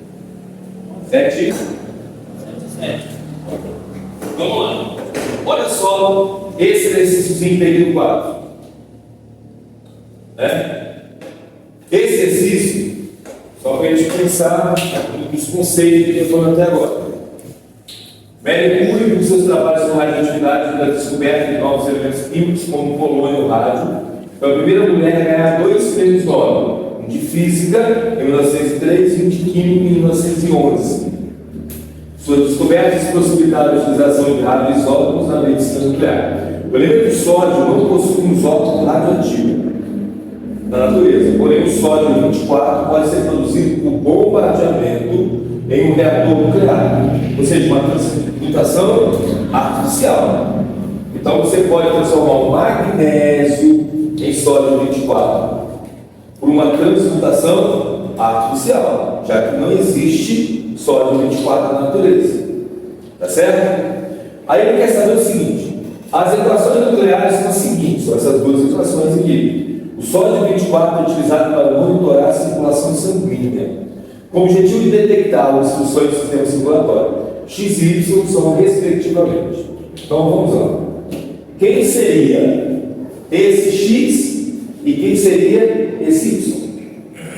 7. Vamos lá. Olha só esse exercício período 4. Né? Esse exercício, só para a gente pensar nos conceitos que eu estou falando até agora. Mercúrio, com seus trabalhos com radioatividade da descoberta de novos elementos químicos, como o polônio e o rádio, foi a primeira mulher a ganhar 2 prêmios Nobel, um de física em 1903 e um de química em 1911. Suas descobertas possibilitaram a utilização de radioisótopos na medicina nuclear. O elemento sódio não possui um isótopo radioativo na natureza, porém o sódio 24 pode ser produzido por bombardeamento em um reator nuclear, ou seja, uma transmutação artificial. Então você pode transformar o magnésio em sódio 24 por uma transmutação artificial, já que não existe sódio 24 na natureza. Tá certo? Aí ele quer saber o seguinte: as equações nucleares são as seguintes, são essas duas equações aqui. O sódio 24 é utilizado para monitorar a circulação sanguínea, com o objetivo de detectar as funções do sistema circulatório, X e Y são respectivamente. Então vamos lá. Quem seria esse X e quem seria esse Y?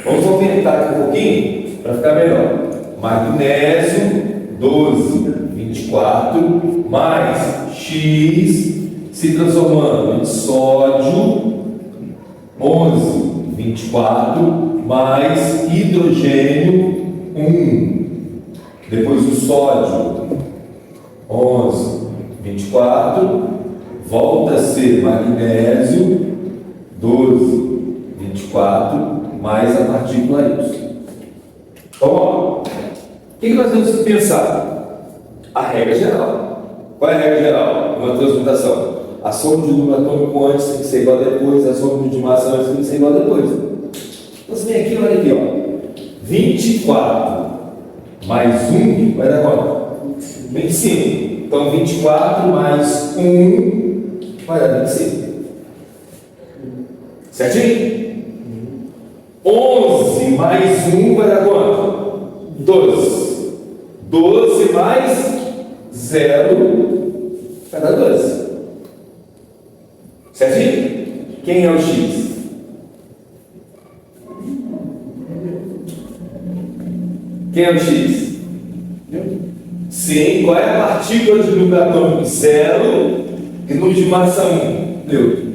Vamos aumentar aqui um pouquinho para ficar melhor. Magnésio 12, 24 mais X se transformando em sódio 11, 24 mais hidrogênio 1. Depois o sódio 11, 24 volta a ser magnésio 12, 24, mais a partícula Y. Então, ó, o que nós temos que pensar? A regra geral. Qual é a regra geral? Uma transmutação. A soma de número atômico antes tem que ser igual a depois, a soma de massa antes tem que ser igual a depois. Então, você vem aqui, olha aqui, ó. 24 mais 1 vai dar quanto? 25. Então, 24 mais 1 vai dar 25. Certinho? 11 mais 1 vai dar quanto? 12. 12 mais 0 vai dar 12. Certinho? Quem é o X? Quem é o X? Sim, qual é a partícula de número atômico? 0 e número de massa 1? Neutro.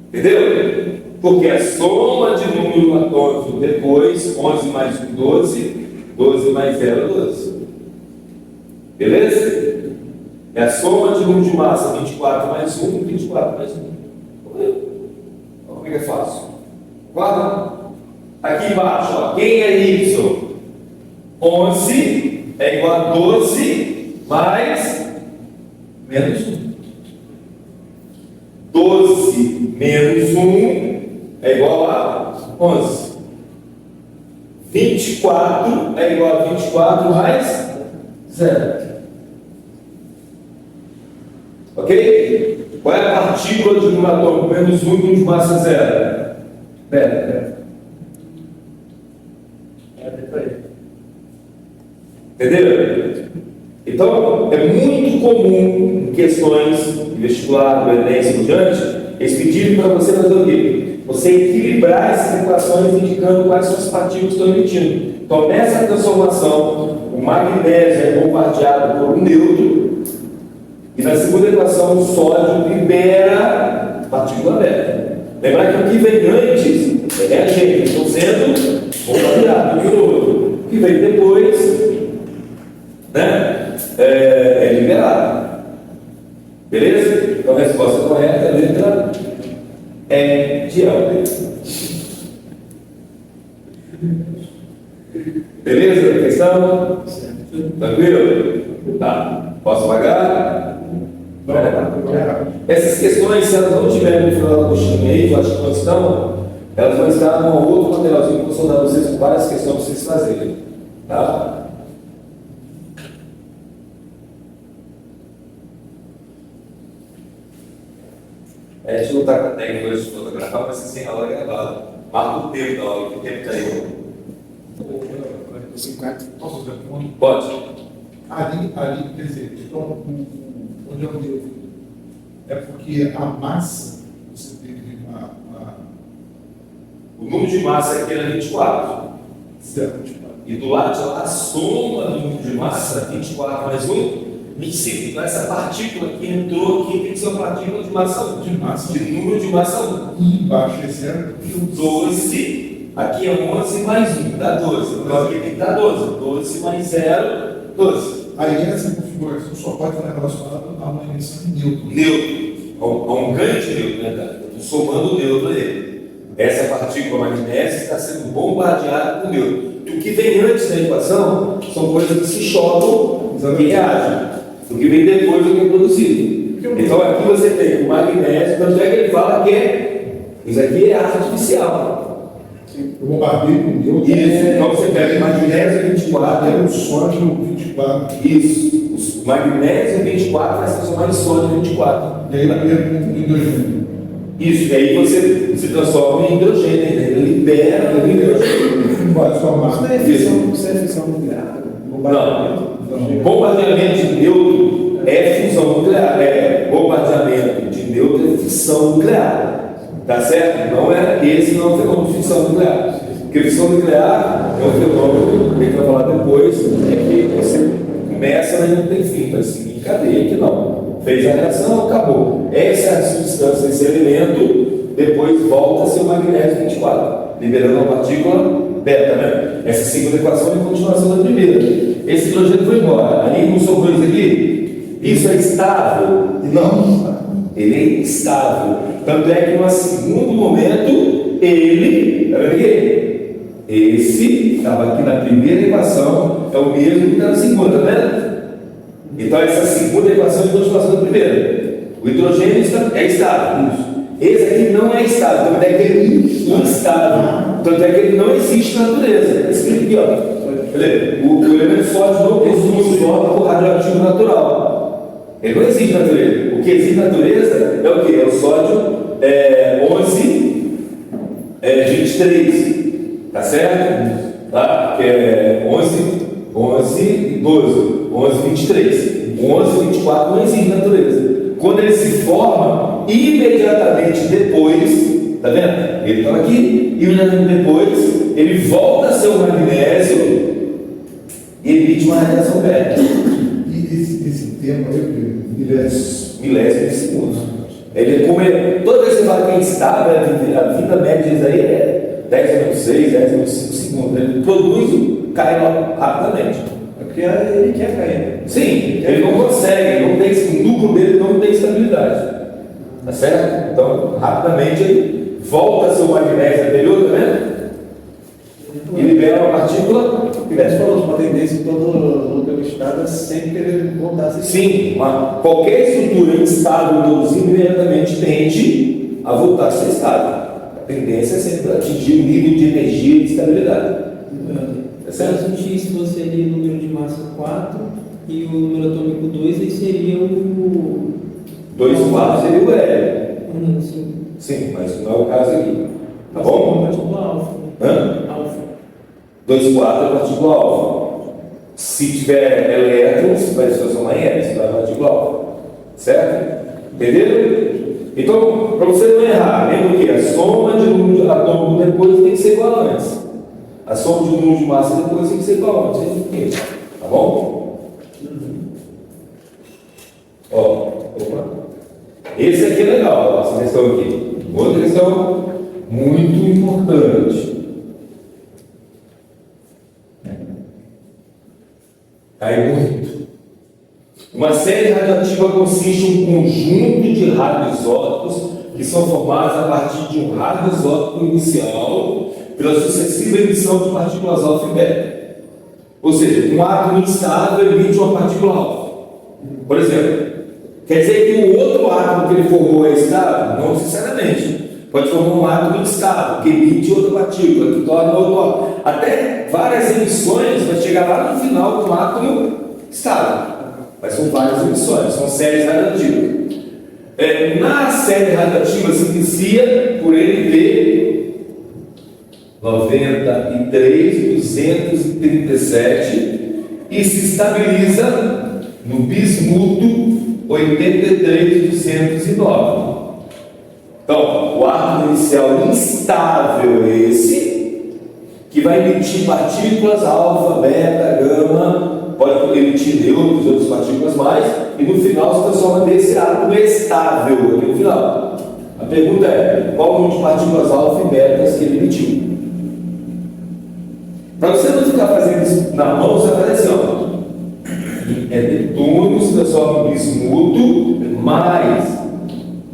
Entendeu? Porque a soma de número atômico depois, 11 mais 1, 12, 12 mais 0, 12. Beleza? É a soma de número de massa, 24 mais 1, 24 mais 1. Como é que é fácil? Guarda. Aqui embaixo, ó, quem é Y? 11 é igual a 12 mais menos 1. 12 menos 1 é igual a 11. 24 é igual a 24 mais 0. Ok? Qual é a partícula de número atômico? Menos 1 de massa 0. Beta. Entendeu? Então, é muito comum em questões de vestibular, do Enem e por diante, eles pedirem para você fazer o quê? Você equilibrar essas equações indicando quais são as partículas que estão emitindo. Então, nessa transformação, o magnésio é bombardeado por um neutro, e na segunda equação, o sódio libera partícula beta. Lembrar que o que vem antes é a gente, estão sendo bombardeados por outro. O que vem depois, né, é liberado. Beleza? Então a resposta correta é a letra E de Helder. Beleza? Questão? Tranquilo? Tá. Posso pagar? Essas questões, se elas não tiverem no final da coxinha aí, eu acho que não estão, elas vão estar num outro materialzinho que eu vou dar a vocês com várias questões para vocês fazerem. Tá? A gente não está com a técnica hoje de fotografar, mas você tem a hora gravada. Marca o tempo da hora, que tempo está aí. 50. Posso fazer uma pergunta? Pode. Ali, quer dizer, então, onde eu vi, é porque a massa, você tem uma O número de massa aqui era 24. certo, tipo, E do lado de lá, a soma do número de massa, 24 mais 1, 25. Então essa partícula que entrou aqui tem que ser uma partícula de massa 1. de massa, De número de massa 1. e embaixo é zero, porque o 12, aqui é 11 mais 1, dá 12. Então aqui tem que dar 12. 12 mais 0, 12. Aí essa configuração só pode estar relacionada a uma emissão de neutro. Neutro. A um ganho de neutro, né, cara? Estou somando o neutro dele. Essa partícula magnésio está sendo bombardeada com neutro. O que vem antes da equação são coisas que se chocam e reagem. O que vem depois do que é produzido. Então aqui você tem o magnésio, tanto é que ele fala que isso aqui é artificial. Eu bombardeio com neutro. Isso, então você pega o magnésio 24, Era o sódio 24. isso, o magnésio 24 vai se transformar em sódio 24. E aí ele pega um hidrogênio. Isso, e aí você se transforma em hidrogênio, né? Ele libera o hidrogênio. Não pode formar. Isso é fissão nuclear. Não. Bombardeamento de neutro é fusão nuclear. Bombardeamento de neutro é fissão nuclear. Tá certo? Não é esse não é um fenômeno de fissão nuclear. Porque fissão nuclear é um fenômeno que a gente vai falar depois, é que você começa, mas não tem fim, vai seguir em cadeia, que não. Fez a reação, acabou. Essa é a substância, esse elemento, depois volta a ser o magnésio 24, liberando uma partícula beta, né? Essa segunda equação é a continuação da primeira. Esse hidrogênio foi embora. Ali não sobrou isso aqui? Isso é estável? Não. Ele é estável. Tanto é que no segundo momento, ele, tá vendo aqui? Esse estava aqui na primeira equação, é o mesmo que está na segunda, tá vendo? Então essa segunda equação é a continuação da primeira. O hidrogênio é estável. Esse aqui não é estável, tanto é que ele é instável. Tanto é que ele não existe na natureza. Explica aqui, ó. O elemento sólido não possui um isótopo radioativo natural. Ele não existe na natureza. O que existe na natureza é o que? É o sódio 1123. Tá certo? Tá? Que é 11 e 12. 11, 23. O 11, 24 não existe na natureza. Quando ele se forma, imediatamente depois, tá vendo? Ele estava aqui, imediatamente depois, ele volta a ser o magnésio e emite uma radiação beta. E esse tempo aí, Milésimo de segundo. Ele come, toda vez que você fala que é instável, a vida média disso aí é 10,6, 10,5 segundos. Ele produz e cai lá rapidamente. É porque ele quer cair. Sim, ele não consegue, não tem, o núcleo dele não tem estabilidade. Tá certo? Então, rapidamente ele volta a ser o magnésio anterior, tá vendo? E libera uma partícula. Você falou de uma tendência em todo o estado sempre querer voltar a ser. Sim, qualquer estrutura instável produzida imediatamente tende a voltar a ser estável. A tendência é sempre atingir o nível de energia e de estabilidade. Tá Se eu certo? sentisse você ali o número de massa 4 e o número atômico 2, aí seria o. 2 quartos seria o hélio. Sim. Sim, mas não é o caso aqui. Tá Seria uma bom? partícula alfa. Hã? Alfa. 2 quartos é partícula alfa. Se tiver elétrons, vai se transformar em hélio, se vai partícula alfa. Certo? Entenderam? Então, para você não errar, lembra que a soma de número de atômico depois tem que ser igual a antes. A soma de número de massa depois tem que ser igual a antes. Tá bom? Ó, opa. Esse aqui é legal, essa questão aqui. Outra questão muito importante. Cai muito. Uma série radioativa consiste em um conjunto de radioisótopos que são formados a partir de um radioisótopo inicial pela sucessiva emissão de partículas alfa e beta. Ou seja, um átomo instável emite uma partícula alfa. Por exemplo, quer dizer que o outro átomo que ele formou é estável? Não necessariamente. Pode formar um átomo instável, que emite outra partícula, que torna outro átomo. Até várias emissões vai chegar lá no final com um átomo estável. Mas são várias emissões, são séries radioativas. Na série radioativa se inicia por NP 93.237 e se estabiliza no bismuto 83.209. Então, o átomo inicial instável é esse, que vai emitir partículas alfa, beta, gama, pode emitir nêutrons e outras partículas mais, e no final se transforma nesse átomo estável aqui no final. A pergunta é, qual o número de partículas alfa e betas que ele emitiu? Para você não ficar fazendo isso na mão, você vai fazer assim, ó. Netúnio se transforma em bismuto mais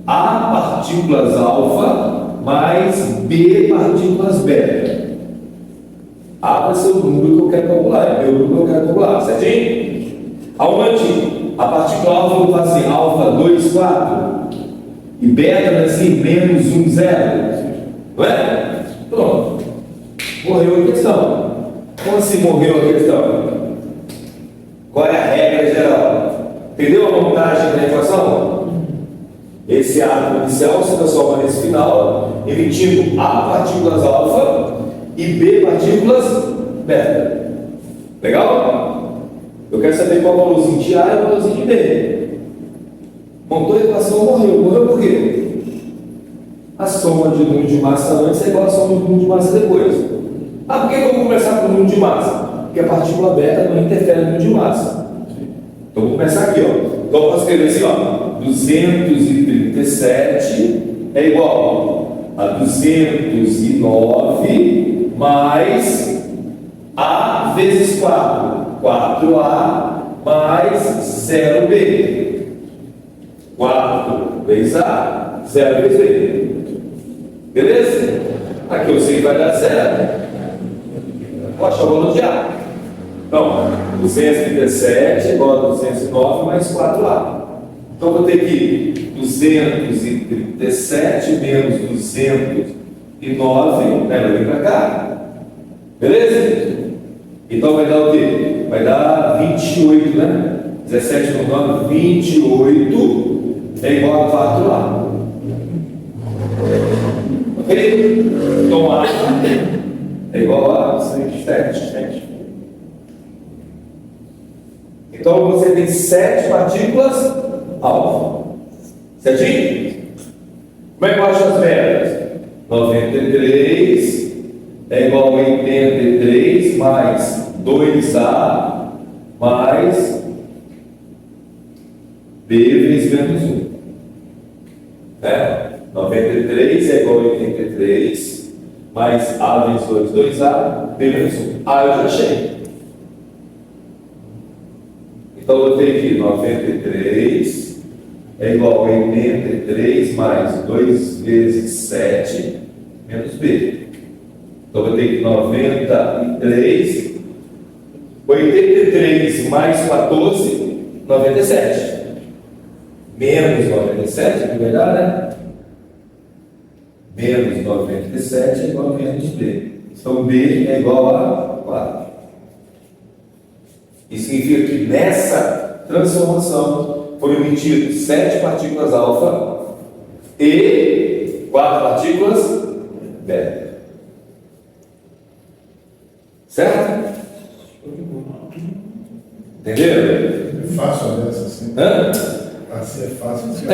A partículas alfa mais B partículas beta. A vai ser o número que eu quero calcular, é o meu número que eu quero calcular, certinho? Aonde a partícula alfa eu vou fazer alfa 2, 4 e beta vai ser menos 1, 0. Não é? Pronto. Morreu a questão. Como assim morreu a questão? Qual é a regra geral? Entendeu a montagem da equação? Esse átomo inicial se transforma nesse final, emitindo A partículas alfa e B partículas beta. Legal? Eu quero saber qual é o valorzinho de A e o valorzinho de B. Montou a equação, morreu. Morreu por quê? A soma de número de massa antes é igual a soma de número de massa depois. Por que eu vou começar com o número de massa? Porque a partícula beta não interfere no número de massa. Então vou começar aqui, ó. Então eu posso escrever assim, ó. 237 é igual a 209 mais A vezes 4. 4A mais 0B. 4 vezes A, 0 vezes B. Beleza? Aqui eu sei que vai dar 0. Vou achar o valor de A. Então, 237 igual a 209 mais 4A. Então, vou ter que 237 menos 209, né? Vai vir para cá. Beleza? Então, vai dar o quê? Vai dar 28, né? 17 menos 9, 28 é igual a 4A. Ok? Então, A é igual a 7. Então, você tem 7 partículas alfa. Certinho? Como é que eu acho as médias? 93 é igual a 83 mais 2A mais B vezes menos 1. Né? 93 é igual a 83 mais A vezes 2, 2A, B menos 1. A eu já achei. Então eu tenho aqui 93 é igual a 83 mais 2 vezes 7 menos B. Então eu vou ter que 93, 83 mais 14, 97. Menos 97, de verdade, né? Menos 97 é igual a menos B. Então B é igual a 4. Isso significa que nessa transformação foram emitidas 7 partículas alfa e 4 partículas beta. Certo? Entenderam? É fácil olhar essa assim. Hã? Assim é fácil. Assim.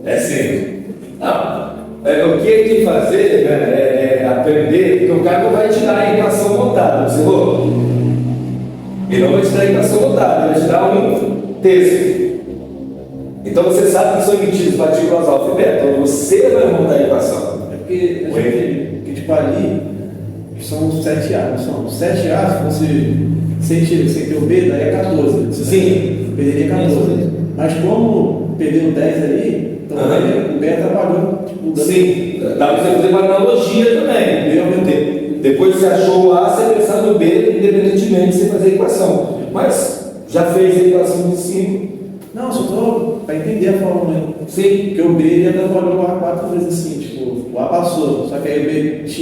É sim. Não. O que ele tem que fazer, né, é aprender, porque o cara não vai te dar a equação montada, observou? Ele não vai te dar a equação montada, ele vai te dar um texto. Então você sabe que são emitidas partículas alfa e beta, então você vai montar a equação. É porque tipo, ali são 7A, não são? 7A, se você sem ter o B, daí é 14. Sim. Perderia 14. Mas como perdeu 10 ali, então o B trabalhou. Tipo, Sim, dá para você fazer uma analogia também. Depois que você achou o A, você pensar no B, independentemente de você fazer a equação. Mas já fez a equação de cima. Não, só estou para entender a fórmula. Né? Sim. Porque o B ele trabalhou o A 4 vezes assim, tipo, o A passou, só que aí o B tem que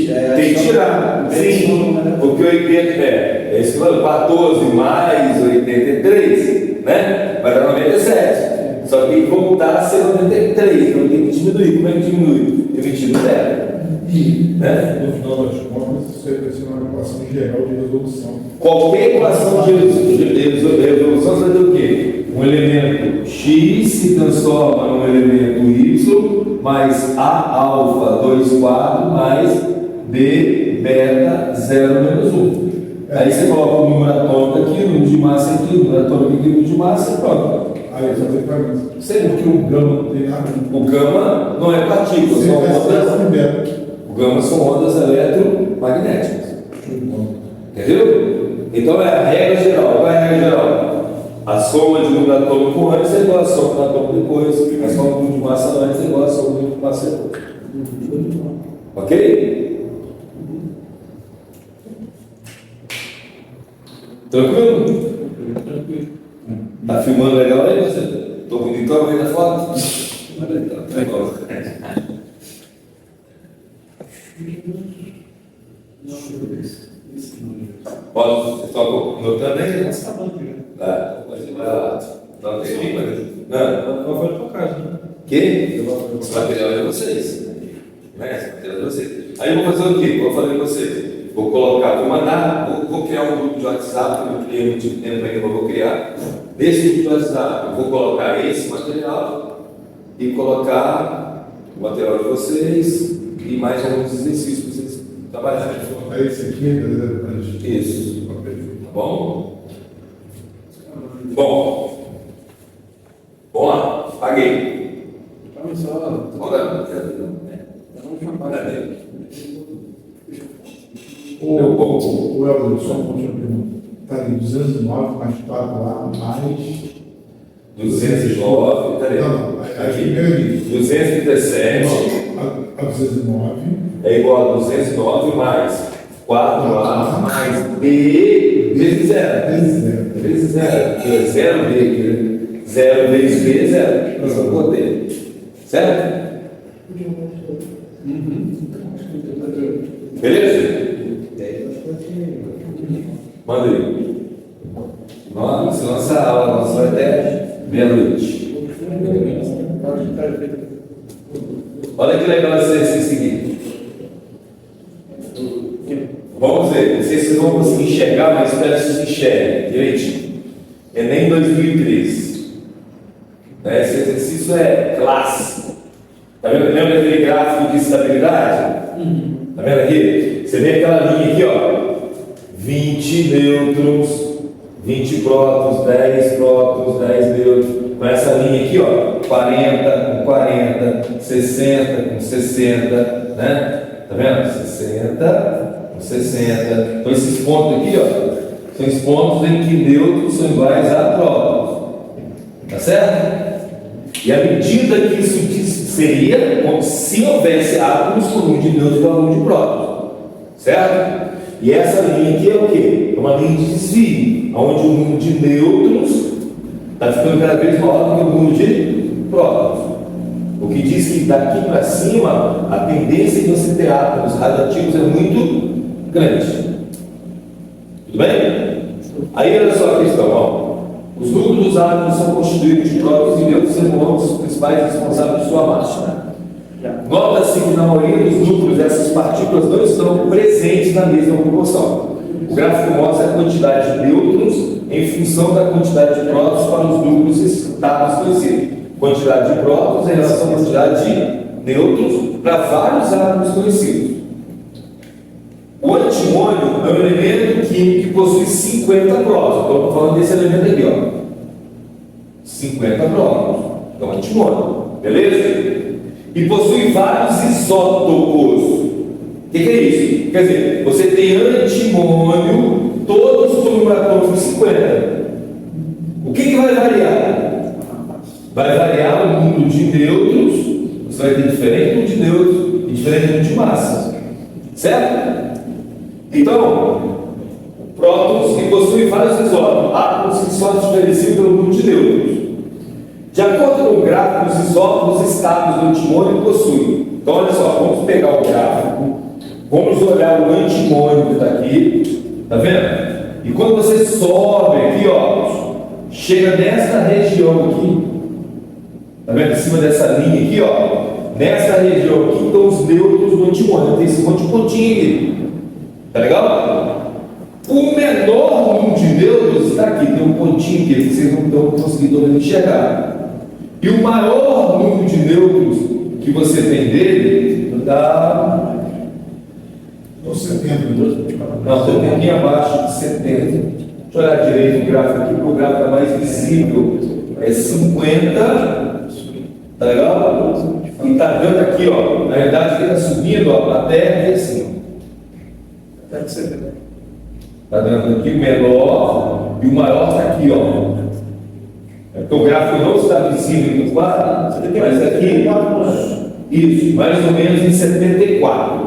tirar. Sim, porque 80 é esse valor, 14 mais 83, né? Vai dar 97. Só que tem que voltar a ser 93, então tem que diminuir. Como é que diminui? Emitindo zero. Né? No final das contas, isso vai ser uma equação geral de resolução. Qualquer equação de resolução vai ter o quê? Um elemento x se transforma num elemento y mais a alfa 2 quartos mais b beta 0 menos 1. Aí você coloca o número atômico aqui, o número de massa aqui, o número atômico aqui, o número de massa e pronto. Aí fazer para mim. Sei. Porque o gama não tem nada. O gama não é partícula, são ondas. O gama são ondas eletromagnéticas. Entendeu? Então é a regra geral. Qual é a regra geral? A soma de número atômico antes é igual a soma de atômico depois. A soma de número de massa antes é igual a soma de número de massa depois. Ok? Tranquilo? Tá filmando legal aí você? Tô bonitão aí na foto? Pode, você está notando aí? Mas vai lá. Dá um tempinho, mas. Qual foi a tua casa, né? Que? Esse material é de vocês. Né? Esse material é de vocês. Aí eu vou fazer o quê? Vou fazer com vocês. Vou colocar, vou mandar, vou criar um grupo de WhatsApp, eu criei muito tempo ainda, vou criar. Nesse grupo de WhatsApp, eu vou colocar esse material e colocar o material de vocês e mais alguns exercícios para vocês trabalharem. Aí esse aqui é Isso. Tá bom? Bom. Vamos lá. Paguei. Olha. O Helder, só uma última pergunta. Está ali, 209 mais 4A mais. 209, peraí. Não, Aqui. primeiro ali. 237 A 209. é igual a 209 mais 4A mais B vezes 0. Vezes 0. 0 B. 0 vezes B é 0. Isso eu botei. Certo? Beleza? Manda aí. Nossa aula, nossa vai até meia-noite. Olha que legal esse exercício seguinte. Vamos ver, não sei se vocês vão conseguir enxergar, mas espero que vocês enxerguem direitinho. Enem 2013. Esse exercício é clássico. Tá vendo? Lembra aquele gráfico de estabilidade? Tá vendo aqui? Você vê aquela linha aqui, ó. 20 nêutrons, 20 prótons, 10 nêutrons. Com essa linha aqui, ó. 40 com 40, 60 com 60, né? Tá vendo? 60 com 60. Então esses pontos aqui, ó, são os pontos em que nêutrons são iguais a prótons. Tá certo? E a medida que isso seria como se houvesse átomos com número de nêutrons e número de prótons. Certo? E essa linha aqui é o quê? É uma linha de desvio, onde o número de nêutrons está ficando cada vez maior do que o número de prótons. O que diz que daqui para cima a tendência de você ter átomos radioativos é muito grande. Tudo bem? Aí olha só a questão, ó. Os núcleos dos átomos são constituídos de prótons e nêutrons, sendo os principais responsáveis por sua massa. Nota-se que na maioria dos núcleos dessas partículas não estão presentes na mesma proporção. O gráfico mostra a quantidade de nêutrons em função da quantidade de prótons para os núcleos estáveis conhecidos. Quantidade de prótons em relação à quantidade de nêutrons para vários átomos conhecidos. O antimônio é um elemento químico que possui 50 prótons. Então, estou falando desse elemento aqui, ó. 50 prótons. Então, antimônio. Beleza? E possui vários isótopos. O que é isso? Quer dizer, você tem antimônio, todos com número atômico de 50. O que vai variar? Vai variar o número de nêutrons, você vai ter diferente número de nêutrons e diferente número de massa. Certo? Então, prótons que possuem vários isótopos, átomos que são diferenciados pelo número de nêutrons. De acordo com o gráfico, os isótopos estáveis do antimônio possuem. Então, olha só, vamos pegar o gráfico, vamos olhar o antimônio que está aqui, tá vendo? E quando você sobe aqui, ó, chega nessa região aqui, tá vendo? Em cima dessa linha aqui, ó, nessa região aqui estão os nêutrons do antimônio, tem esse monte de pontinho aqui, tá legal? O menor número de nêutrons está aqui, tem um pontinho aqui, que vocês não estão conseguindo enxergar. E o maior número de nêutrons que você tem dele dá. Ou 70. Não, estou um pouquinho abaixo de 70. Deixa eu olhar direito o gráfico aqui, porque o gráfico é mais visível. É 50. Tá legal? E está dando aqui, ó. Na verdade, ele está subindo, ó, até assim. Está dando aqui o menor e o maior está aqui, ó. Então, o gráfico não está visível no quadro, mas aqui, isso, mais ou menos em 74.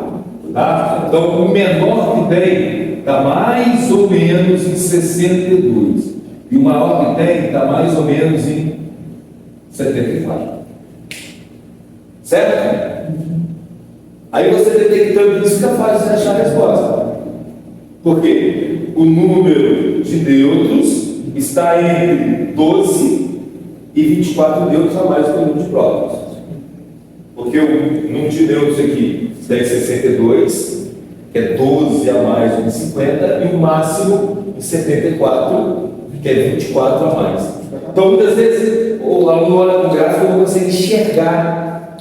Tá? Então, o menor que tem está mais ou menos em 62. E o maior que tem está mais ou menos em 74. Certo? Aí você detectando isso, fica fácil de achar a resposta. Por quê? O número de nêutrons está entre 12 e 24 nêutrons a mais do que o número de prótons. Porque o número de nêutrons aqui tem 62, que é 12 a mais do que 50, e o máximo de 74, que é 24 a mais. Então, muitas vezes, o aluno olha no gráfico e não consegue enxergar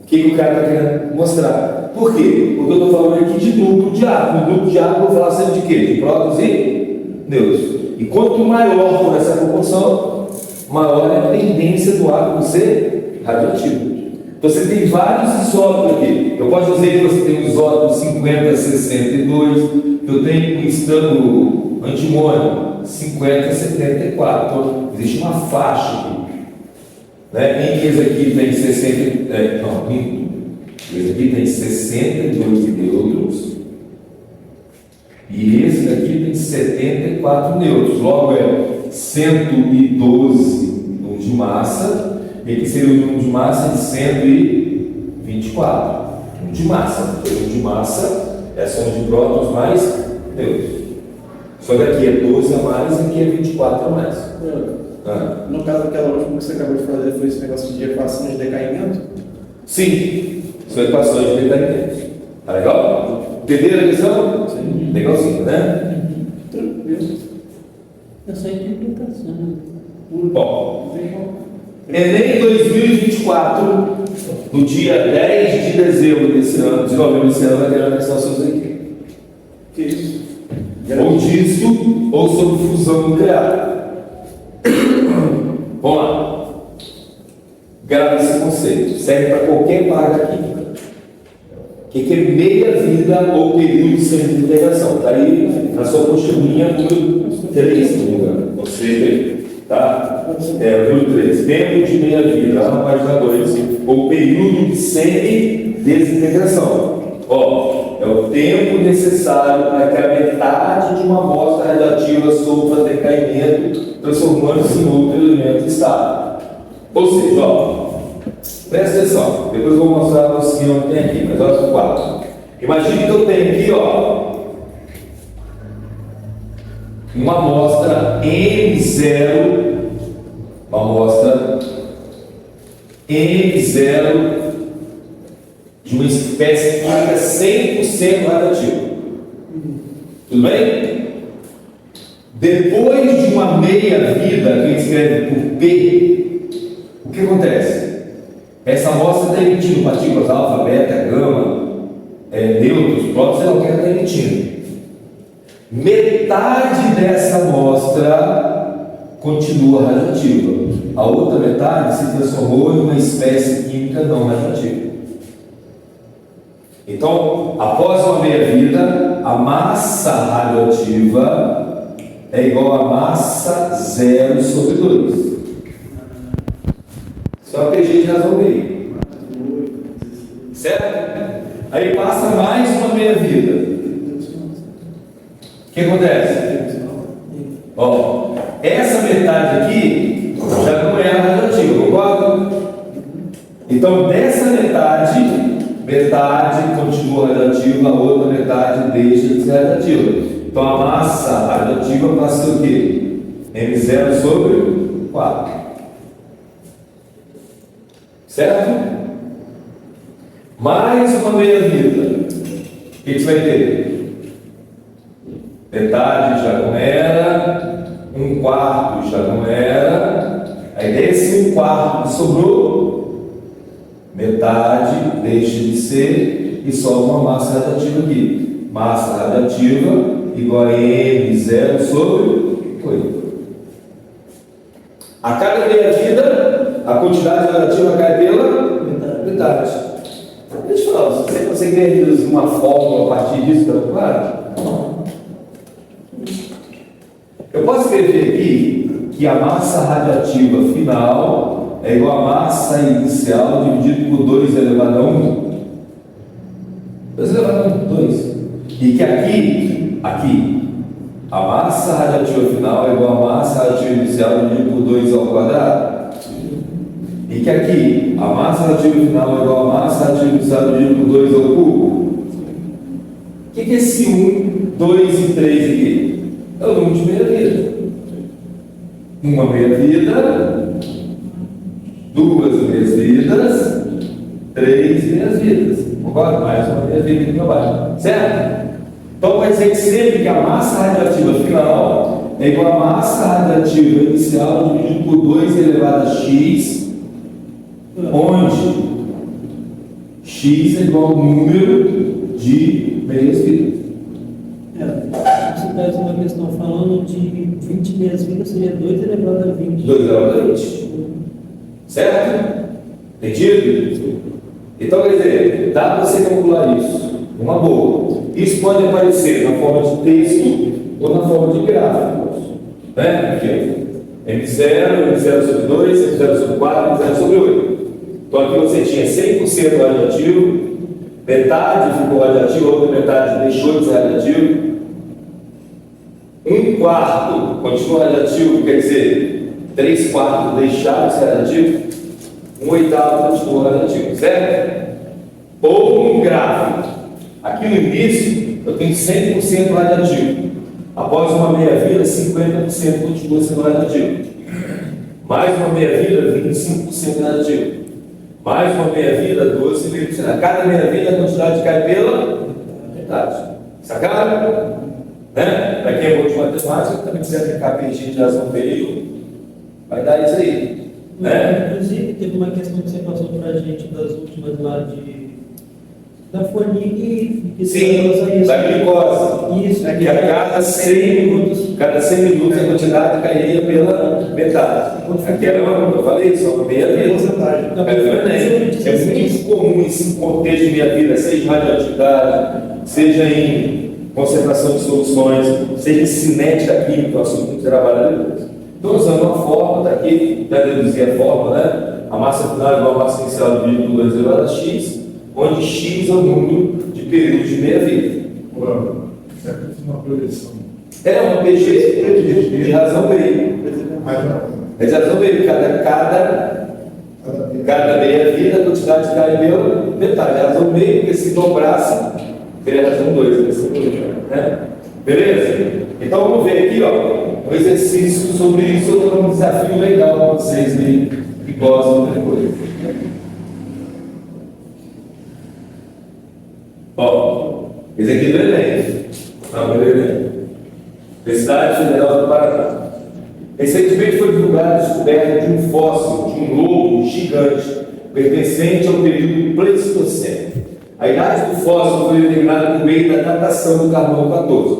o que o cara está querendo mostrar. Por quê? Porque eu estou falando aqui de núcleo de átomo. O núcleo de átomo eu vou falar sempre de quê? De prótons e nêutrons. E quanto maior for essa proporção, maior é a tendência do átomo ser radioativo. Então você tem vários isótopos aqui. Eu posso dizer que você tem um isótopo 50, 62, que eu tenho antimônio, 50 a 74. Então, existe uma faixa aqui. Né? Em que esse aqui tem 60, esse aqui tem 62 nêutrons e esse aqui tem 74 nêutrons. Logo é 112 num de massa, e aqui seria o número de massa de 124. Um de massa. Um de massa é a soma de prótons mais nêutrons. Só que aqui é 12 a mais e aqui é 24 a mais. No caso daquela última que você acabou de fazer, foi esse negócio de equação de decaimento? Sim, são equações de decaimento. Tá legal? Entenderam a lição? Sim. Legalzinho, né? Tranquilo. É só interpretação. Bom, Enem 2024, no dia 10 de dezembro desse ano, de novembro desse ano, vai ter uma questão sobre isso aqui. Que isso? Ou disso, ou sobre fusão nuclear. Vamos lá. Grava esse conceito. Serve para qualquer vaga química. O que é meia vida ou período sem integração? Está aí na sua posturinha número 3, se não me engano. Ou seja, tá? Número 3. Tempo de meia vida, lá na página 2. Ou período de semi-desintegração. Ó, é o tempo necessário para que a metade de uma amostra radioativa sofra decaimento, transformando-se em outro elemento estável. Ou seja, ó, presta atenção, depois eu vou mostrar o esquema que tem aqui, mas olha o quadro. Imagine que eu tenho aqui, ó, uma amostra M0, uma amostra M0 de uma espécie química 100% radioativa. Tudo bem? Depois de uma meia vida, que a gente escreve por P, o que acontece? Essa amostra está emitindo partículas alfa, beta, gama, nêutrons, prótons, sei lá o que ela está emitindo. Metade dessa amostra continua radioativa. A outra metade se transformou em uma espécie química não radioativa. Então, após uma meia-vida, a massa radioativa é igual a massa 0 sobre 2. Isso é uma PG de razão meio. Certo? Aí passa mais uma meia-vida. O que acontece? Ó, essa metade aqui já não é radioativa, concorda? Então, dessa metade continua radioativa, a outra metade deixa de ser radioativa. Então a massa radioativa passa a ser o quê? M0 sobre 4. Certo? Mais uma meia-vida. O que você vai ter? Metade já não era, um quarto já não era. Aí desse um quarto que sobrou, metade deixa de ser e sobra uma massa radioativa aqui. Massa radioativa igual a M0 sobre 8. A cada meia-vida, a quantidade radioativa cai pela metade. Deixa eu falar, você consegue ver uma fórmula a partir disso, tá claro? Eu posso escrever aqui que a massa radioativa final é igual a massa inicial dividido por 2 elevado a 1. 2 elevado a 2. E que aqui, a massa radioativa final é igual a massa radioativa inicial dividido por 2 ao quadrado. E que aqui, a massa radioativa final é igual a massa radioativa inicial dividido por 2 ao cubo. O que é esse 1, 2 e 3 aqui? É o número de meia-vida. Uma meia-vida, 2 meias-vidas, 3 meias-vidas. Concorda? Mais uma meia-vida aqui no baixo. Certo? Então vai dizer que sempre que a massa radioativa final é igual a massa radioativa inicial dividido por 2 elevado a x, onde x é igual ao número de meias-vidas. Você faz uma questão falando de 20 meias-vidas, seria 2 elevado a 20. 2 elevado a 20. Certo? Entendido? Então, quer dizer, dá para você calcular isso. Uma boa. Isso pode aparecer na forma de texto ou na forma de gráficos. Né? Aqui, M0 sobre 2, M0 sobre 4, M0 sobre 8. Então aqui você tinha 100% radioativo, metade ficou radioativo, outra metade deixou de ser radioativo. Um quarto continua radioativo, quer dizer, 3/4 deixaram de ser radioativo, 1/8 continua radioativo, certo? Ou um gráfico. Aqui no início eu tenho 100% radioativo. Após uma meia-vida, 50% continua sendo radioativo. Mais uma meia-vida, 25% radioativo. Mais uma meia-vida, 12,5%. A cada meia-vida a quantidade cai pela metade. Sacaram? Né? Para quem é bom de matemática, também quiser aplicar PG de razão período, vai dar isso aí. Né? Inclusive, teve uma questão que você passou para a gente das últimas lá da formiga que sim, da glicose. Isso, que a cada 100 minutos a quantidade cairia pela metade. Aquela, eu falei isso, uma meia-vida. É muito comum esse contexto de meia-vida, seja em radioatividade, seja em concentração de soluções, seja em cinética química, o assunto que trabalha depois. Estou usando uma fórmula, está aqui, para deduzir a fórmula, né? A massa final é igual à massa inicial do vírgula 2 elevado a x, onde x é o número de períodos de meia-vida. Será que uma projeção? É uma PG de razão meio. É de razão meio. Cada meia-vida, a quantidade cai pela metade. Razão meio, porque se dobrasse, teria razão 2. Né? Beleza? Então vamos ver aqui, ó, um exercício sobre isso. Eu estou um desafio legal para vocês que gostam de coisa. Ó, esse aqui do Enem. Não, do Enem. Universidade Federal do Paraná. Recentemente foi divulgada a descoberta de um fóssil de um lobo gigante pertencente ao período Pleistoceno. A idade do fóssil foi determinada por meio da datação do carbono 14.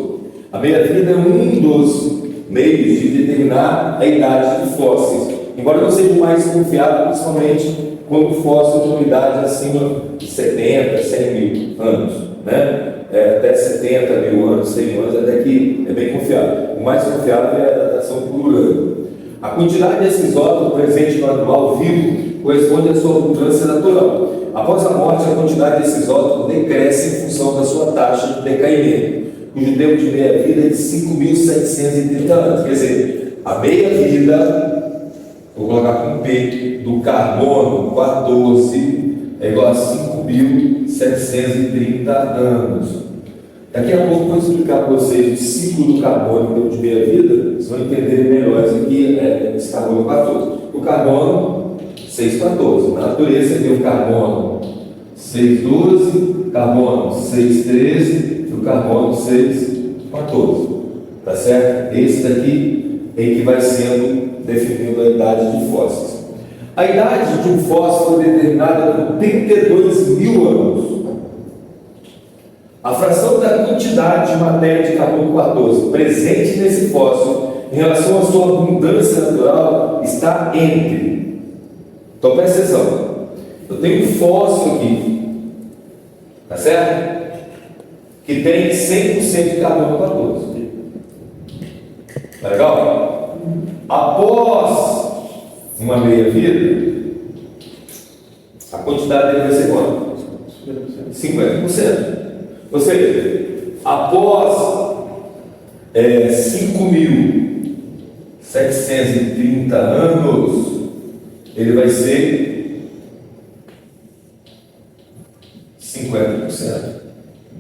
A meia-vida é um dos meios de determinar a idade de fósseis, embora não seja o mais confiável, principalmente quando o fóssil tem uma idade acima de 70, 100 mil anos, né? Até 70 mil anos, 100 anos, até que é bem confiável. O mais confiável é a datação por urânio. A quantidade desse isótopo presente no animal vivo corresponde à sua abundância natural. Após a morte, a quantidade desse isótopo decresce em função da sua taxa de decaimento, cujo tempo de meia-vida é de 5.730 anos. Quer dizer, a meia-vida, vou colocar com P, do carbono 14 é igual a 5.730 anos. Daqui a pouco eu vou explicar para vocês o ciclo do carbono de meia-vida, vocês vão entender melhor isso aqui, esse carbono 14. O carbono 6,14. Na natureza tem o carbono 6,12, carbono 6,13 e o carbono 6,14. Tá certo? Esse daqui é que vai sendo definindo a idade de fósseis. A idade de um fóssil foi determinada por 32 mil anos. A fração da quantidade de matéria de carbono 14 presente nesse fóssil em relação à sua abundância natural está entre. Então presta atenção. Eu tenho um fóssil aqui, tá certo? Que tem 100% de carbono 14. Tá legal? Após uma meia-vida, a quantidade dele vai ser quanto? 50%. Ou seja, após 5.730 anos, ele vai ser 50%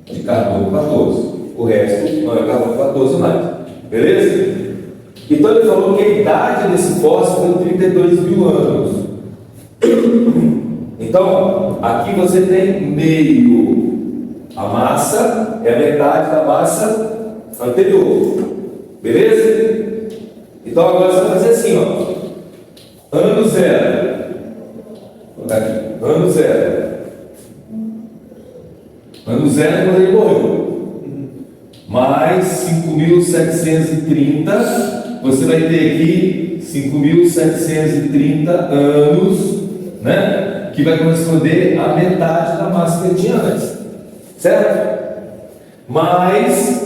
de carbono 14. O resto não é carbono 14 mais. Beleza? Então ele falou que a idade desse fóssil foi 32 mil anos. Então, aqui você tem meio. A massa é a metade da massa anterior. Beleza? Então agora você vai fazer assim, ó. Ano zero. Vou botar aqui. Ano zero. Ano zero é quando ele morreu. Mais 5.730. Você vai ter aqui 5.730 anos, né? Que vai corresponder à metade da massa que ele tinha antes. Certo? Mais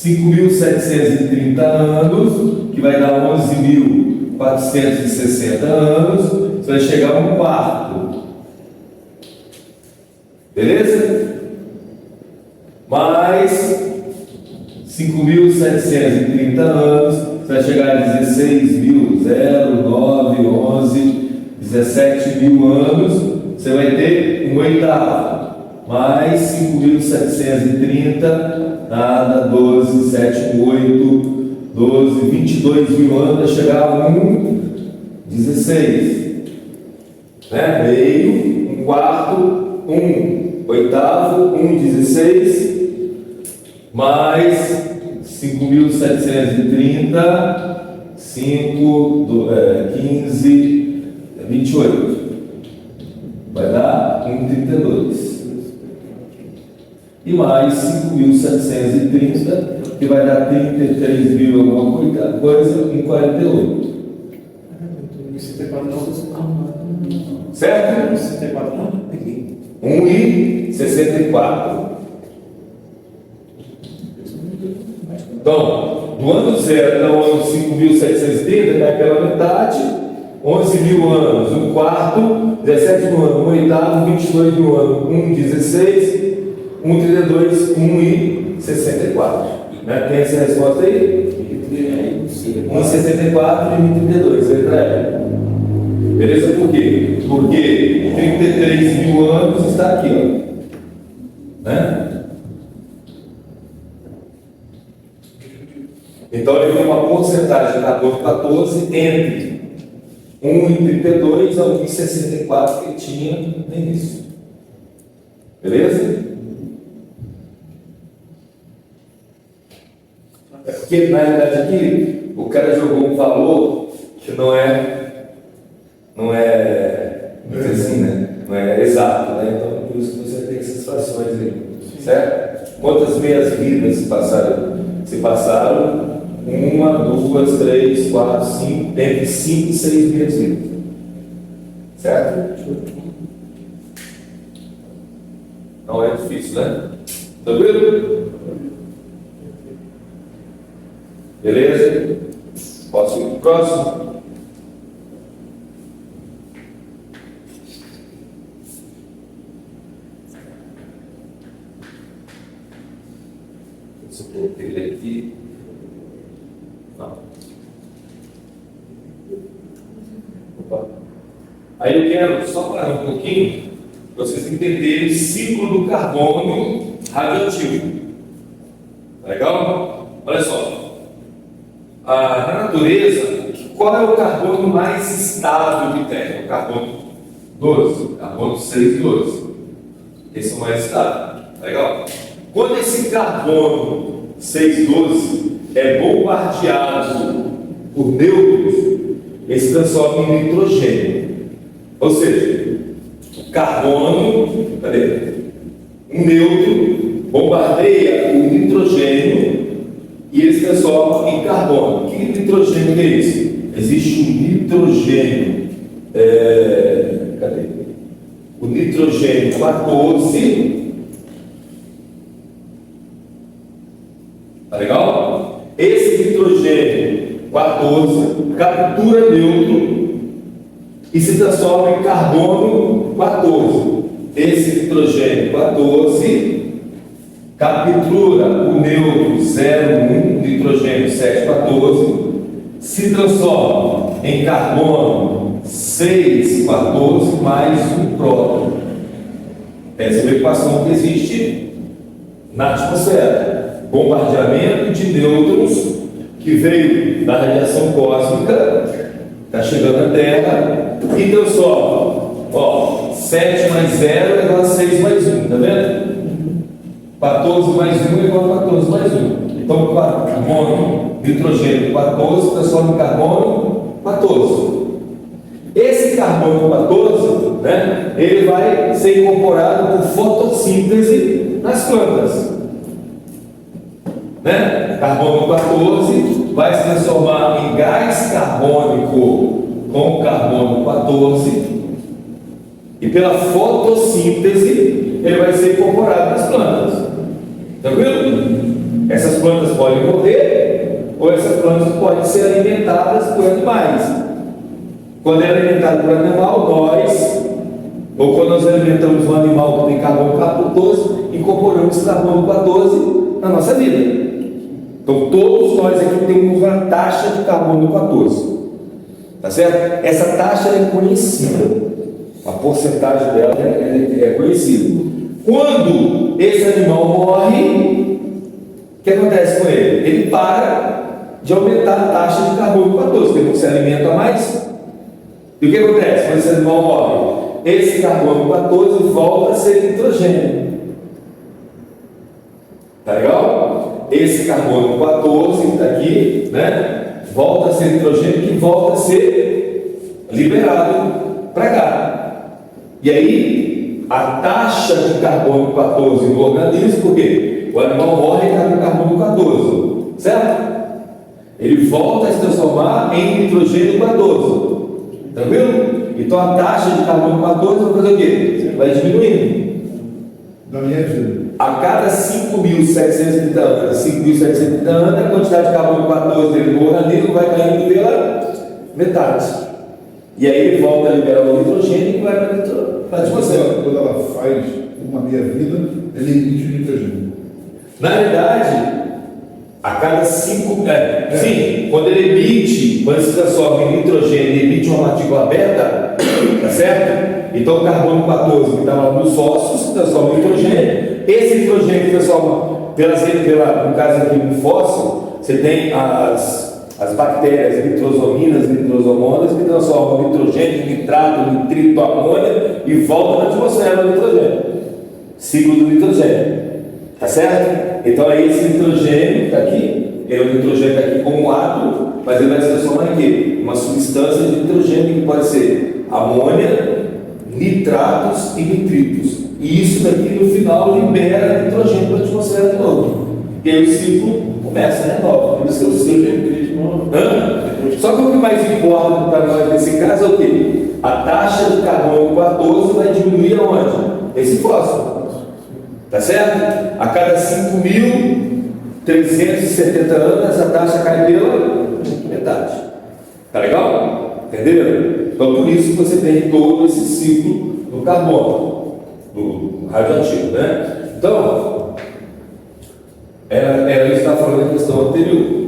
5.730 anos, que vai dar 11.460 anos, você vai chegar a um quarto. Beleza? Mais 5.730 anos, você vai chegar a 16.000, 0, 9, 11, 17 mil anos, você vai ter um oitavo. Mais 5.730, nada, 12, 7, 8, 12, 22 mil anos, vai chegar a 16. Né? Meio, um quarto, oitavo, 16, mais 5.730, 5, 15, 28. Vai dar 1,32. E mais 5.730, que vai dar 33 mil alguma coisa, 1,48. 64 não. Certo? 64 não. 1,64. Então, do ano 0 até o ano 5.730, é aquela metade, 11 mil anos, um quarto, 17 mil anos, um oitavo, 22 mil anos, 1,16, 1,32, 1,64. Né? Tem essa resposta aí? 1,64 e 1,32. Letra E. Beleza? Por quê? Porque 33 mil anos está aqui, ó. Né? Então ele tem uma porcentagem de carbono 14 entre 1,32 a 1,64 que ele tinha no início. Beleza? É porque na realidade aqui o cara jogou um valor que não é assim, né? Não é exato, né? Então por isso que você tem essas frações aí, certo? Quantas meias vidas se passaram? 1, 2, 3, 4, 5, entre 5 e 6 meias vidas. Certo? Não é difícil, né? Tranquilo? Beleza? Posso ir para o próximo? Deixa eu colocar ele aqui. Não. Opa. Aí eu quero só parar um pouquinho para vocês entenderem o ciclo do carbono radioativo. Legal? Olha só. Na natureza, qual é o carbono mais estável que tem? O carbono 12, carbono 6 e 12. Esse é o mais estável. Legal? Quando esse carbono 6,12 é bombardeado por nêutrons, ele se transforma em nitrogênio. Ou seja, carbono, um nêutron bombardeia o nitrogênio e ele se transforma em carbono. Que nitrogênio é esse? Existe um nitrogênio, o nitrogênio 14. Tá legal? Esse nitrogênio 14 captura nêutron e se transforma em carbono 14. Esse nitrogênio 14 captura o nêutron 0,1, nitrogênio 7,14, se transforma em carbono 6,14 mais um próton. Essa é a equação que existe na atmosfera. Bombardeamento de nêutrons que veio da radiação cósmica, está chegando à Terra e transforma. 7 mais 0 é igual a 6 mais 1, tá vendo? 14 mais 1 é igual a 14 mais 1. Então, carbono, nitrogênio 14 transforma em carbono 14. Esse carbono 14, né, ele vai ser incorporado por fotossíntese nas plantas. Né? Carbono 14 vai se transformar em gás carbônico com carbono 14 e pela fotossíntese ele vai ser incorporado nas plantas. Tranquilo? essas plantas podem morrer, ou essas plantas podem ser alimentadas por animais. Quando é alimentado por animal, ou quando nós alimentamos um animal que tem carbono 14, incorporamos esse carbono 14 na nossa vida. Então, todos nós aqui temos uma taxa de carbono 14. Tá certo? Essa taxa é conhecida. A porcentagem dela é conhecida. Quando esse animal morre, o que acontece com ele? Ele para de aumentar a taxa de carbono 14, porque ele se alimenta mais. E o que acontece quando esse animal morre? Esse carbono 14 volta a ser nitrogênio. Tá legal? Esse carbono 14 que está aqui, né? Volta a ser nitrogênio, que volta a ser liberado para cá. E aí, a taxa de carbono 14 no organismo, por quê? O animal morre e está com carbono 14, certo? Ele volta a se transformar em nitrogênio 14. Tranquilo? Então a taxa de carbono 14 vai fazer o quê? Vai diminuindo. Da minha vida. A cada 5.730 anos, a quantidade de carbono 14 dele no organismo vai caindo pela metade. E aí ele volta a liberar o nitrogênio e vai para a atmosfera. Quando ela faz uma meia-vida, ela emite o nitrogênio. Na verdade, a cada 5... Sim, quando ele emite, quando se transforma em nitrogênio, ele emite uma partícula beta, tá certo? Então o carbono 14 que está lá nos fósforos se transforma em nitrogênio. Esse nitrogênio se transforma, no caso aqui no fósforo, você tem as bactérias nitrosominas, nitrosomonas, que transformam nitrogênio, nitrato, nitrito, amônia e voltam na atmosfera do nitrogênio. Ciclo do nitrogênio. Tá certo? Então aí esse nitrogênio que está aqui, o nitrogênio está aqui como átomo, mas ele vai se transformar em quê? Uma substância de nitrogênio que pode ser amônia, nitratos e nitritos. E isso daqui no final libera nitrogênio para a atmosfera de novo. E aí o ciclo começa, né? Novo. Por isso que eu sei. Só que o que mais importa para nós nesse caso é o quê? A taxa de carbono 14 vai diminuir aonde? Esse fósforo. Tá certo? A cada 5.370 anos, essa taxa cai pela metade. Tá legal? Entenderam? Então, por isso que você tem todo esse ciclo do carbono, do radioativo, né? Então, era isso que estava falando da questão anterior.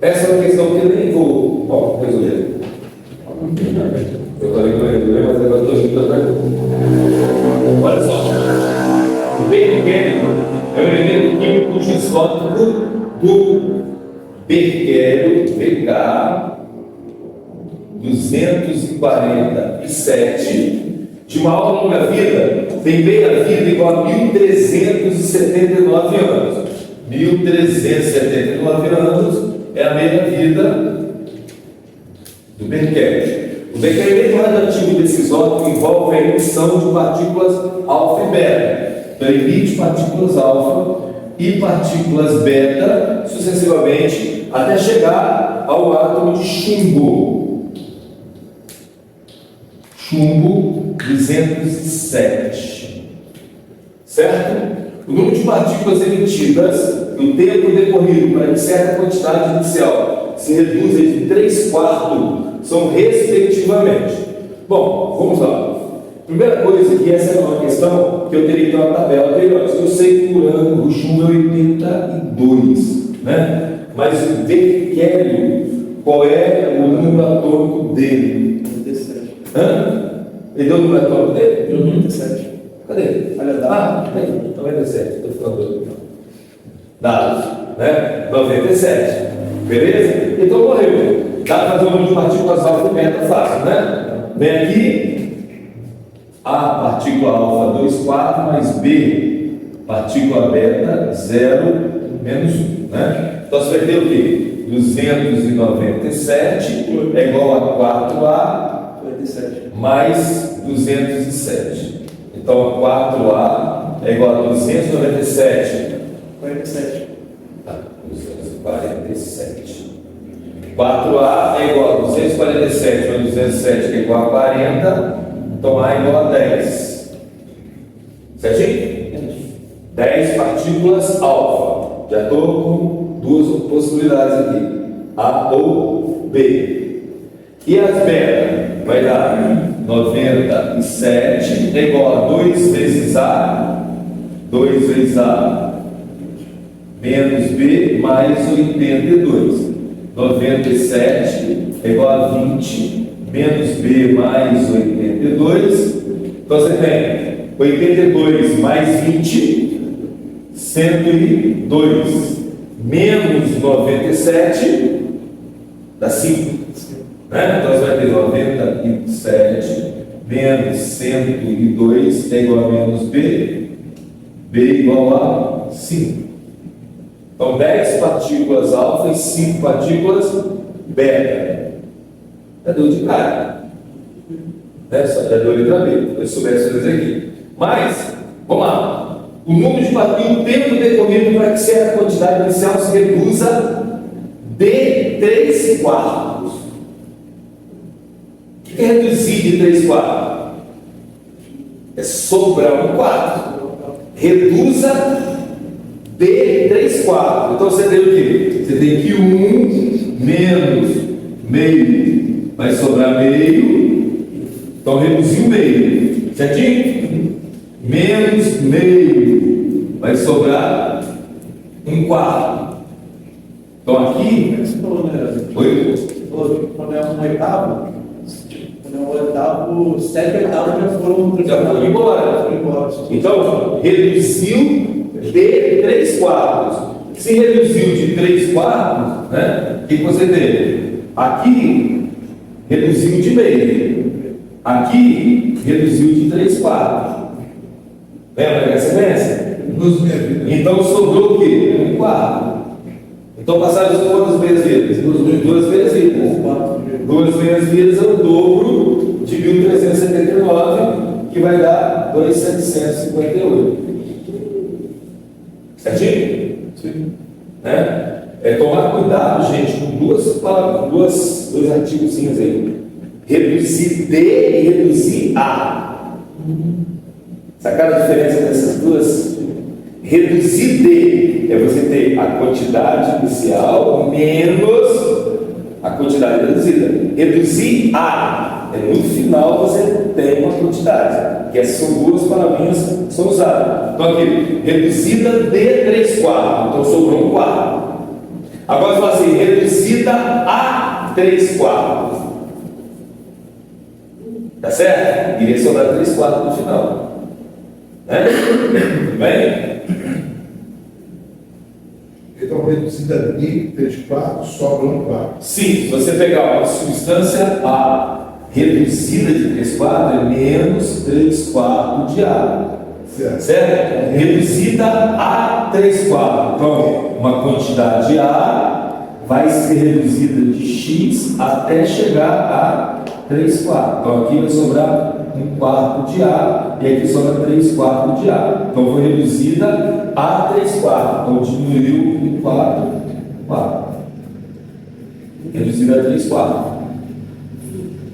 Essa é uma questão que eu nem vou resolver. Eu falei que eu ia resolver, mas agora estou indo outra coisa. Olha só. O berquélio é um elemento químico de isótopo do berquélio BK 247, de uma longa vida, tem meia-vida igual a 1.379 anos. 1.379 anos é a meia-vida do berquélio. O decremento radioativo desse isótopo envolve a emissão de partículas alfa e beta. Então, ele emite partículas alfa e partículas beta, sucessivamente, até chegar ao átomo de chumbo. Chumbo 207. Certo? O número de partículas emitidas no tempo decorrido para que certa quantidade inicial se reduza em 3/4 são respectivamente. Bom, vamos lá. Primeira coisa, que essa é uma questão que eu teria que ter uma tabela periódica. Eu sei que por ano o chumbo é 82, né? Mas o berquélio, qual é o número atômico dele? 97. Ele deu o número atômico dele? Deu 97. Cadê? Aí, 97. Estou ficando doido. Dados, né? 97. Beleza? Então morreu. Dá para fazer um número de partículas alfa e beta fácil, né? Vem aqui, A partícula alfa 2,4 mais B partícula beta 0 menos 1, né? Então você vai ter o quê? 297 é igual a 4A 47. mais 207. Então 4A é igual a 297. 47. Tá, 247. 4A é igual a 247 mais 207, que é igual a 40. Então A é igual a 10. Certinho? 10 partículas alfa. Já estou com duas possibilidades aqui, A ou B. E as beta vai dar 97 é igual a 2 vezes A, 2 vezes A menos B mais 82. 97 é igual a 20 menos B mais 82. Então você tem 82 mais 20, 102 menos 97 dá 5. Né? Então você vai ter 97 menos 102 é igual a menos B, B igual a 5. Então 10 partículas alfa e 5 partículas beta. É dor de cara. Né? Só é dor de B. Eu soubesse fazer aqui. Mas, vamos lá. O número de partículas, o tempo decorrido para que certa quantidade inicial se reduza de 3 quartos. O que é reduzir de 3 quartos? É sobrar 1 quarto. Reduza de 3 quartos. Então você tem o quê? Você tem que 1 menos meio. Vai sobrar meio. Então reduziu meio. Certinho? Menos meio. Vai sobrar 1 quarto. Então aqui. Você falou, né? Oi? Você falou que quando é um oitavo, quando é um oitavo, 7 oitavos já foram embora. Então, reduziu de 3 quartos. Se reduziu de 3 quartos, né? O que você tem? Aqui, reduziu de meio. Aqui, reduziu de 3 quartos. Lembra da sequência? Então, sobrou o quê? 1 quarto. Então, passaram quantas vezes vidas? 2 vezes vidas. 2 vezes vidas é o dobro de 1.379, que vai dar 2.758. Certinho? Sim. Né? É tomar cuidado, gente, com dois artigozinhos aí. Reduzir D e reduzir A. Sacaram a diferença dessas duas? Reduzir D é você ter a quantidade inicial menos a quantidade reduzida. Reduzir A é no final você tem uma quantidade, que essas são duas palavrinhas que são usadas. Então aqui, reduzida de 3 quartos, então sobrou 1 quarto. Agora você fala assim, reduzida a 3 quartos. Tá certo? Iria sobrar 3 quartos no final. Né? Tudo bem? Então, reduzida de 3 quartos, sobra 1 quarto. Sim, se você pegar uma substância A reduzida de 3 quartos, é menos 3 quartos de A. Certo? Reduzida a 3 quartos. Então, uma quantidade A vai ser reduzida de X até chegar a 3 quartos. Então, aqui vai sobrar 1 quarto de A e aqui sobra 3 quartos de A. Então, foi reduzida a 3 quartos. Então, diminuiu 1 quarto. Reduzida a 3 quartos.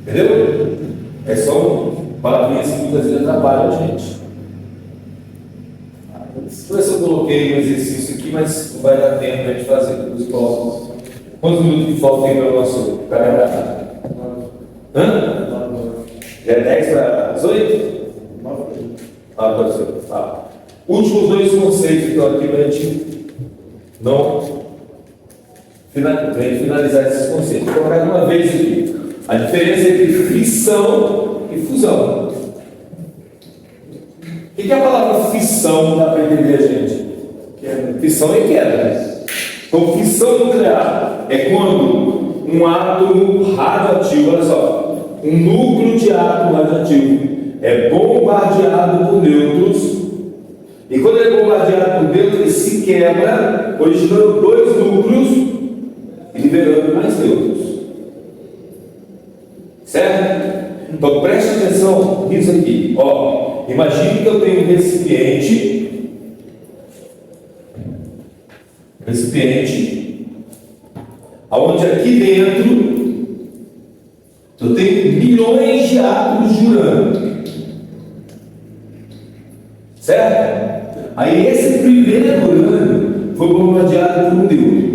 Entendeu? É só palavrinhas que muitas vezes atrapalham a gente. Deixa eu ver se eu coloquei um exercício aqui, mas não vai dar tempo para a gente fazer. Quantos minutos de falta tem para o nosso calendário? Hã? Já é 10 para as 8? Pode ser. Últimos 2 conceitos que estão aqui para a gente não finalizar esses conceitos. Vou colocar de uma vez aqui. A diferença entre fissão e fusão. O que é a palavra fissão dá para entender a gente? Fissão é queda. Então, fissão nuclear é quando um átomo radioativo, olha só, um núcleo de átomo radioativo é bombardeado por nêutrons, e quando ele é bombardeado por nêutrons, ele se quebra, originando 2 núcleos e liberando mais nêutrons. Certo? Então preste atenção nisso aqui. Ó, imagine que eu tenho um recipiente, onde aqui dentro eu tenho milhões de átomos de urânio. Certo? Aí esse primeiro urânio foi bombardeado por um neutro.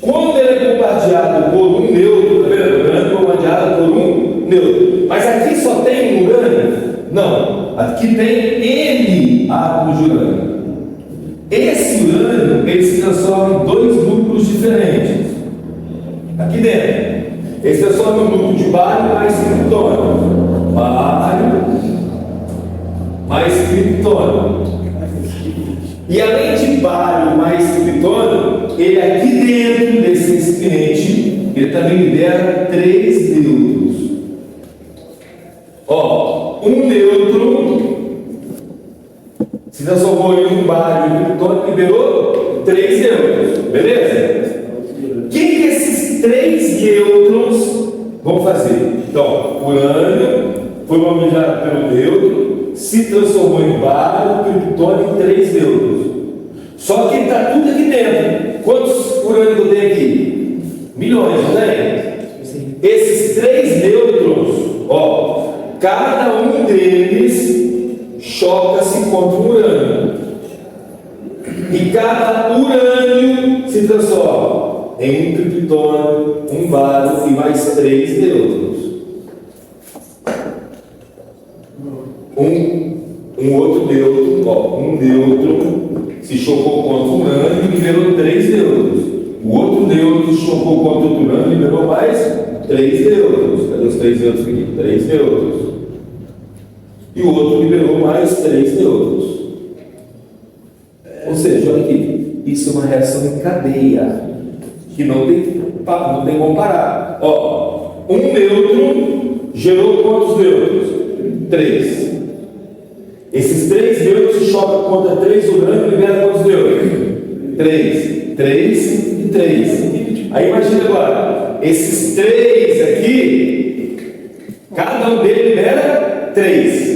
Quando ele é bombardeado por um neutro, o primeiro urânio é bombardeado por um neutro. Mas aqui só tem um urânio? Não. Aqui tem N átomos de urânio. Esse urânio ele se transforma em dois núcleos diferentes. Aqui dentro. Ele se transforma em um núcleo de bário mais criptônio. Bário mais criptônio. E além de bário mais criptônio, ele aqui dentro desse recipiente, ele também libera 3 nêutrons. Ó, um nêutron se transformou em um bário criptônio, liberou 3 nêutrons, beleza? O que esses 3 nêutrons vão fazer? Então, o urânio foi bombardeado pelo nêutron, se transformou em bário, criptônio e 3 nêutrons. Só que está tudo aqui dentro. Quantos urânios eu tenho aqui? Milhões, não tem? Esses 3 nêutrons, ó, cada um deles choca-se contra um urânio. E cada urânio se transforma em um criptônio, um bário e mais 3 nêutrons. Um outro nêutron, ó, um nêutron se chocou contra o urânio e liberou 3 nêutrons. O outro nêutron se chocou contra o urânio e liberou mais 3 nêutrons. Cadê os 3 nêutrons aqui? 3 nêutrons. E o outro liberou mais 3 nêutrons. Ou seja, olha aqui, isso é uma reação em cadeia, que não tem como parar. Ó, um nêutron gerou quantos nêutrons? 3. Esses 3 nêutrons se chocam contra 3 urânio e liberam quantos nêutrons? 3. 3 e 3. Aí imagina agora, esses 3 aqui, cada um deles libera 3.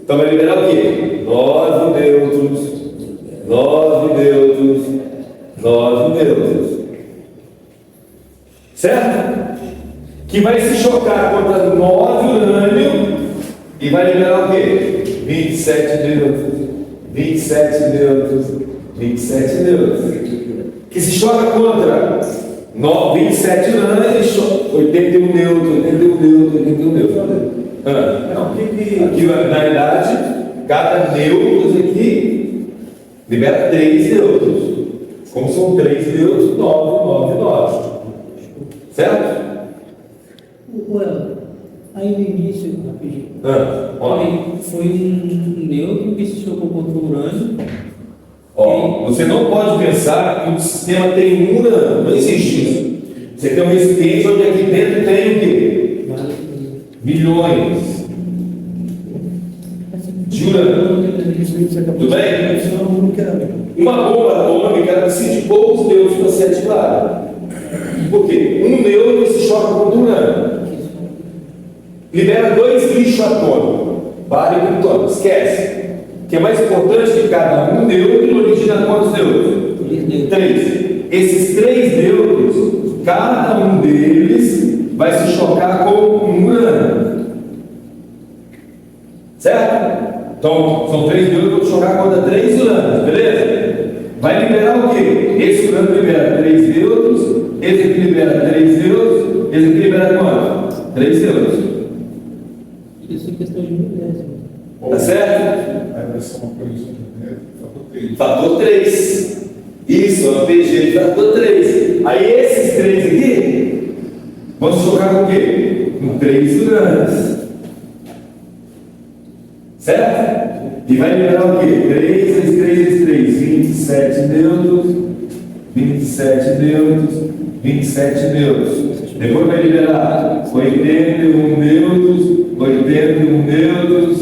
Então vai liberar o quê? 9 nêutrons. 9 nêutrons. 9 nêutrons. Certo? Que vai se chocar contra 9 urânio e vai liberar o quê? 27 nêutrons. 27 nêutrons. 27 nêutrons. Que se choca contra 27 urânio e choca 81 nêutrons. 81 nêutrons. 81 nêutrons. Aqui, na realidade, cada nêutrons aqui libera 3 nêutrons. Como são 3 nêutrons, 9, 9, 9. Certo? Aí no início, rapidinho. Foi um nêutron que se chocou contra o urânio. Ó, você não pode pensar que o sistema tem um urânio. Não existe isso. Você tem um recipiente onde aqui dentro tem o quê? Milhões de urânio. Tudo bem? Uma bomba atômica precisa de poucos nêutrons para ser ativada. Por quê? Um nêutron se choca contra o urânio. Libera 2 lixos atômicos. Bário e criptônio. Esquece. O que é mais importante que cada um nêutron origina quantos nêutrons? 3. Esses 3 nêutrons, cada um deles vai se chocar com um urânio. Certo? Então, são 3 nêutrons que vão chocar contra 3 urânios, beleza? Vai liberar o quê? Esse urânio libera 3 nêutrons, esse aqui libera 3 nêutrons, esse aqui libera quanto? 3 nêutrons. Isso é questão de milésimo. Tá certo? A pressão fator 3. Fator 3. Isso, a PG de fator 3. Aí esses 3 aqui vão se chocar com o quê? Com 3 urânios. Certo? E vai liberar o quê? 3 vezes 3 vezes 3. 27 nêutrons. 27 nêutrons. 27 nêutrons. Depois vai liberar 81 nêutrons. 81 nêutrons.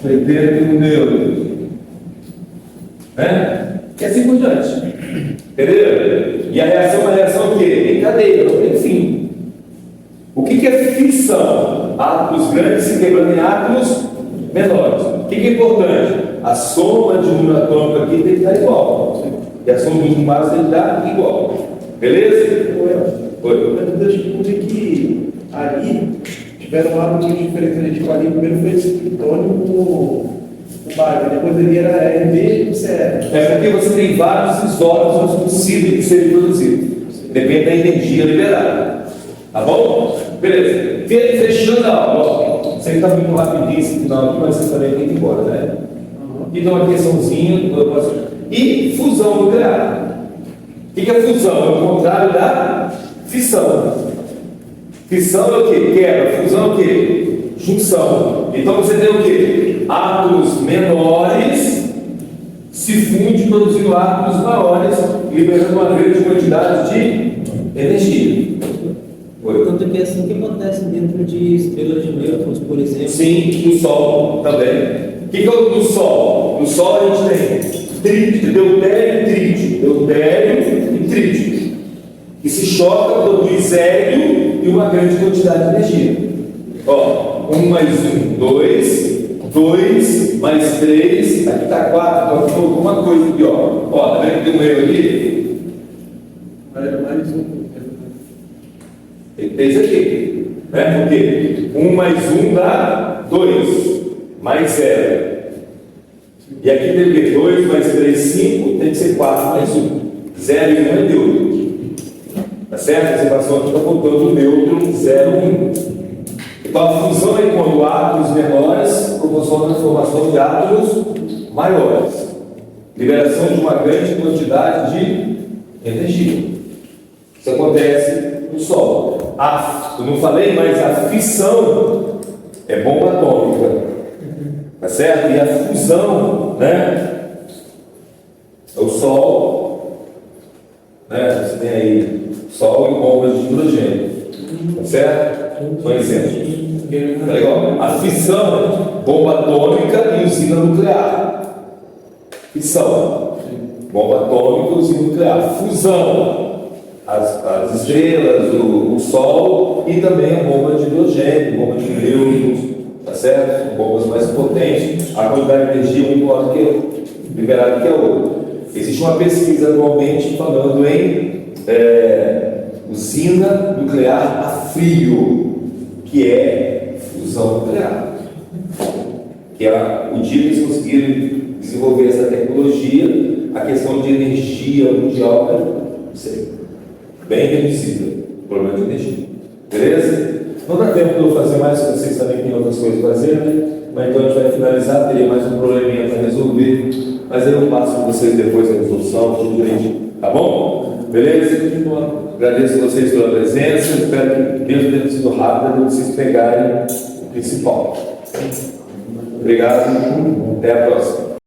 81 nêutrons. Né? E assim por diante. Entendeu? E a reação é uma reação o quê? Em cadeia, não tem fim. O que é fissão? Átomos grandes se quebrando em átomos menores. O que é importante? A soma de um número atômico aqui tem que estar igual. E a soma de um número tem que estar igual. Beleza? Oi. A dúvida é que ali tiveram átomos diferentes. Ali primeiro foi esse criptônio Depois ele era MB, você É porque você tem vários isótopos possíveis de serem produzidos. Depende da energia liberada. Tá bom? Beleza. Fechando a aula, ó, você está vindo rapidinho esse final aqui, mas você também tem que ir embora, né? Então, uma questãozinha. E fusão nuclear. O que é fusão? É o contrário da fissão. Fissão é o quê? Quebra. Fusão é o quê? Junção. Então você tem o quê? Átomos menores se fundem produzindo átomos maiores, liberando uma grande quantidade de energia. Tanto que é assim que acontece dentro de estrelas de nêutrons, por exemplo. Sim, no Sol também. O que é o Sol? No Sol a gente tem deutério e trítio. Que se choca, produz hélio e uma grande quantidade de energia. Ó, 1 mais 1, 2, 2 mais 3, aqui está 4, então ficou alguma coisa aqui, ó. Ó, tá vendo que tem um erro aqui? mais um. Tem isso aqui, né? Porque 1 mais 1 dá 2, mais 0. E aqui tem que 2 mais 3, 5, tem que ser 4 mais 1. 0 e 1 é neutro. Tá certo? A separação aqui está voltando o neutro 0, 1. Então a fusão é quando átomos menores proporcionam a formação de átomos maiores. Liberação de uma grande quantidade de energia. Isso acontece no Sol. Eu não falei, mas a fissão é bomba atômica. Tá certo? E a fusão, né? É o Sol. Né? Você tem aí Sol e bombas de hidrogênio. Tá certo? São exemplos. Tá legal? A fissão, bomba atômica e usina nuclear. Fissão, bomba atômica e usina nuclear. Fusão, as estrelas, o Sol e também a bomba de hidrogênio, bomba de nêutrons, tá certo? São bombas mais potentes, a quantidade de energia um maior que liberada que a outra. Existe uma pesquisa atualmente falando em usina nuclear a frio, que é fusão nuclear. Que é o dia que eles conseguiram desenvolver essa tecnologia, a questão de energia mundial é bem reduzida, o problema de energia. Beleza? Não dá tempo de eu fazer mais, porque vocês também têm outras coisas para fazer, né? Mas então a gente vai finalizar, teria mais um probleminha para resolver, mas aí eu passo com vocês depois a resolução, tudo direitinho. Tá bom? Beleza? Agradeço a vocês pela presença, espero que, mesmo tendo sido rápido, vocês pegarem o principal. Obrigado, até a próxima.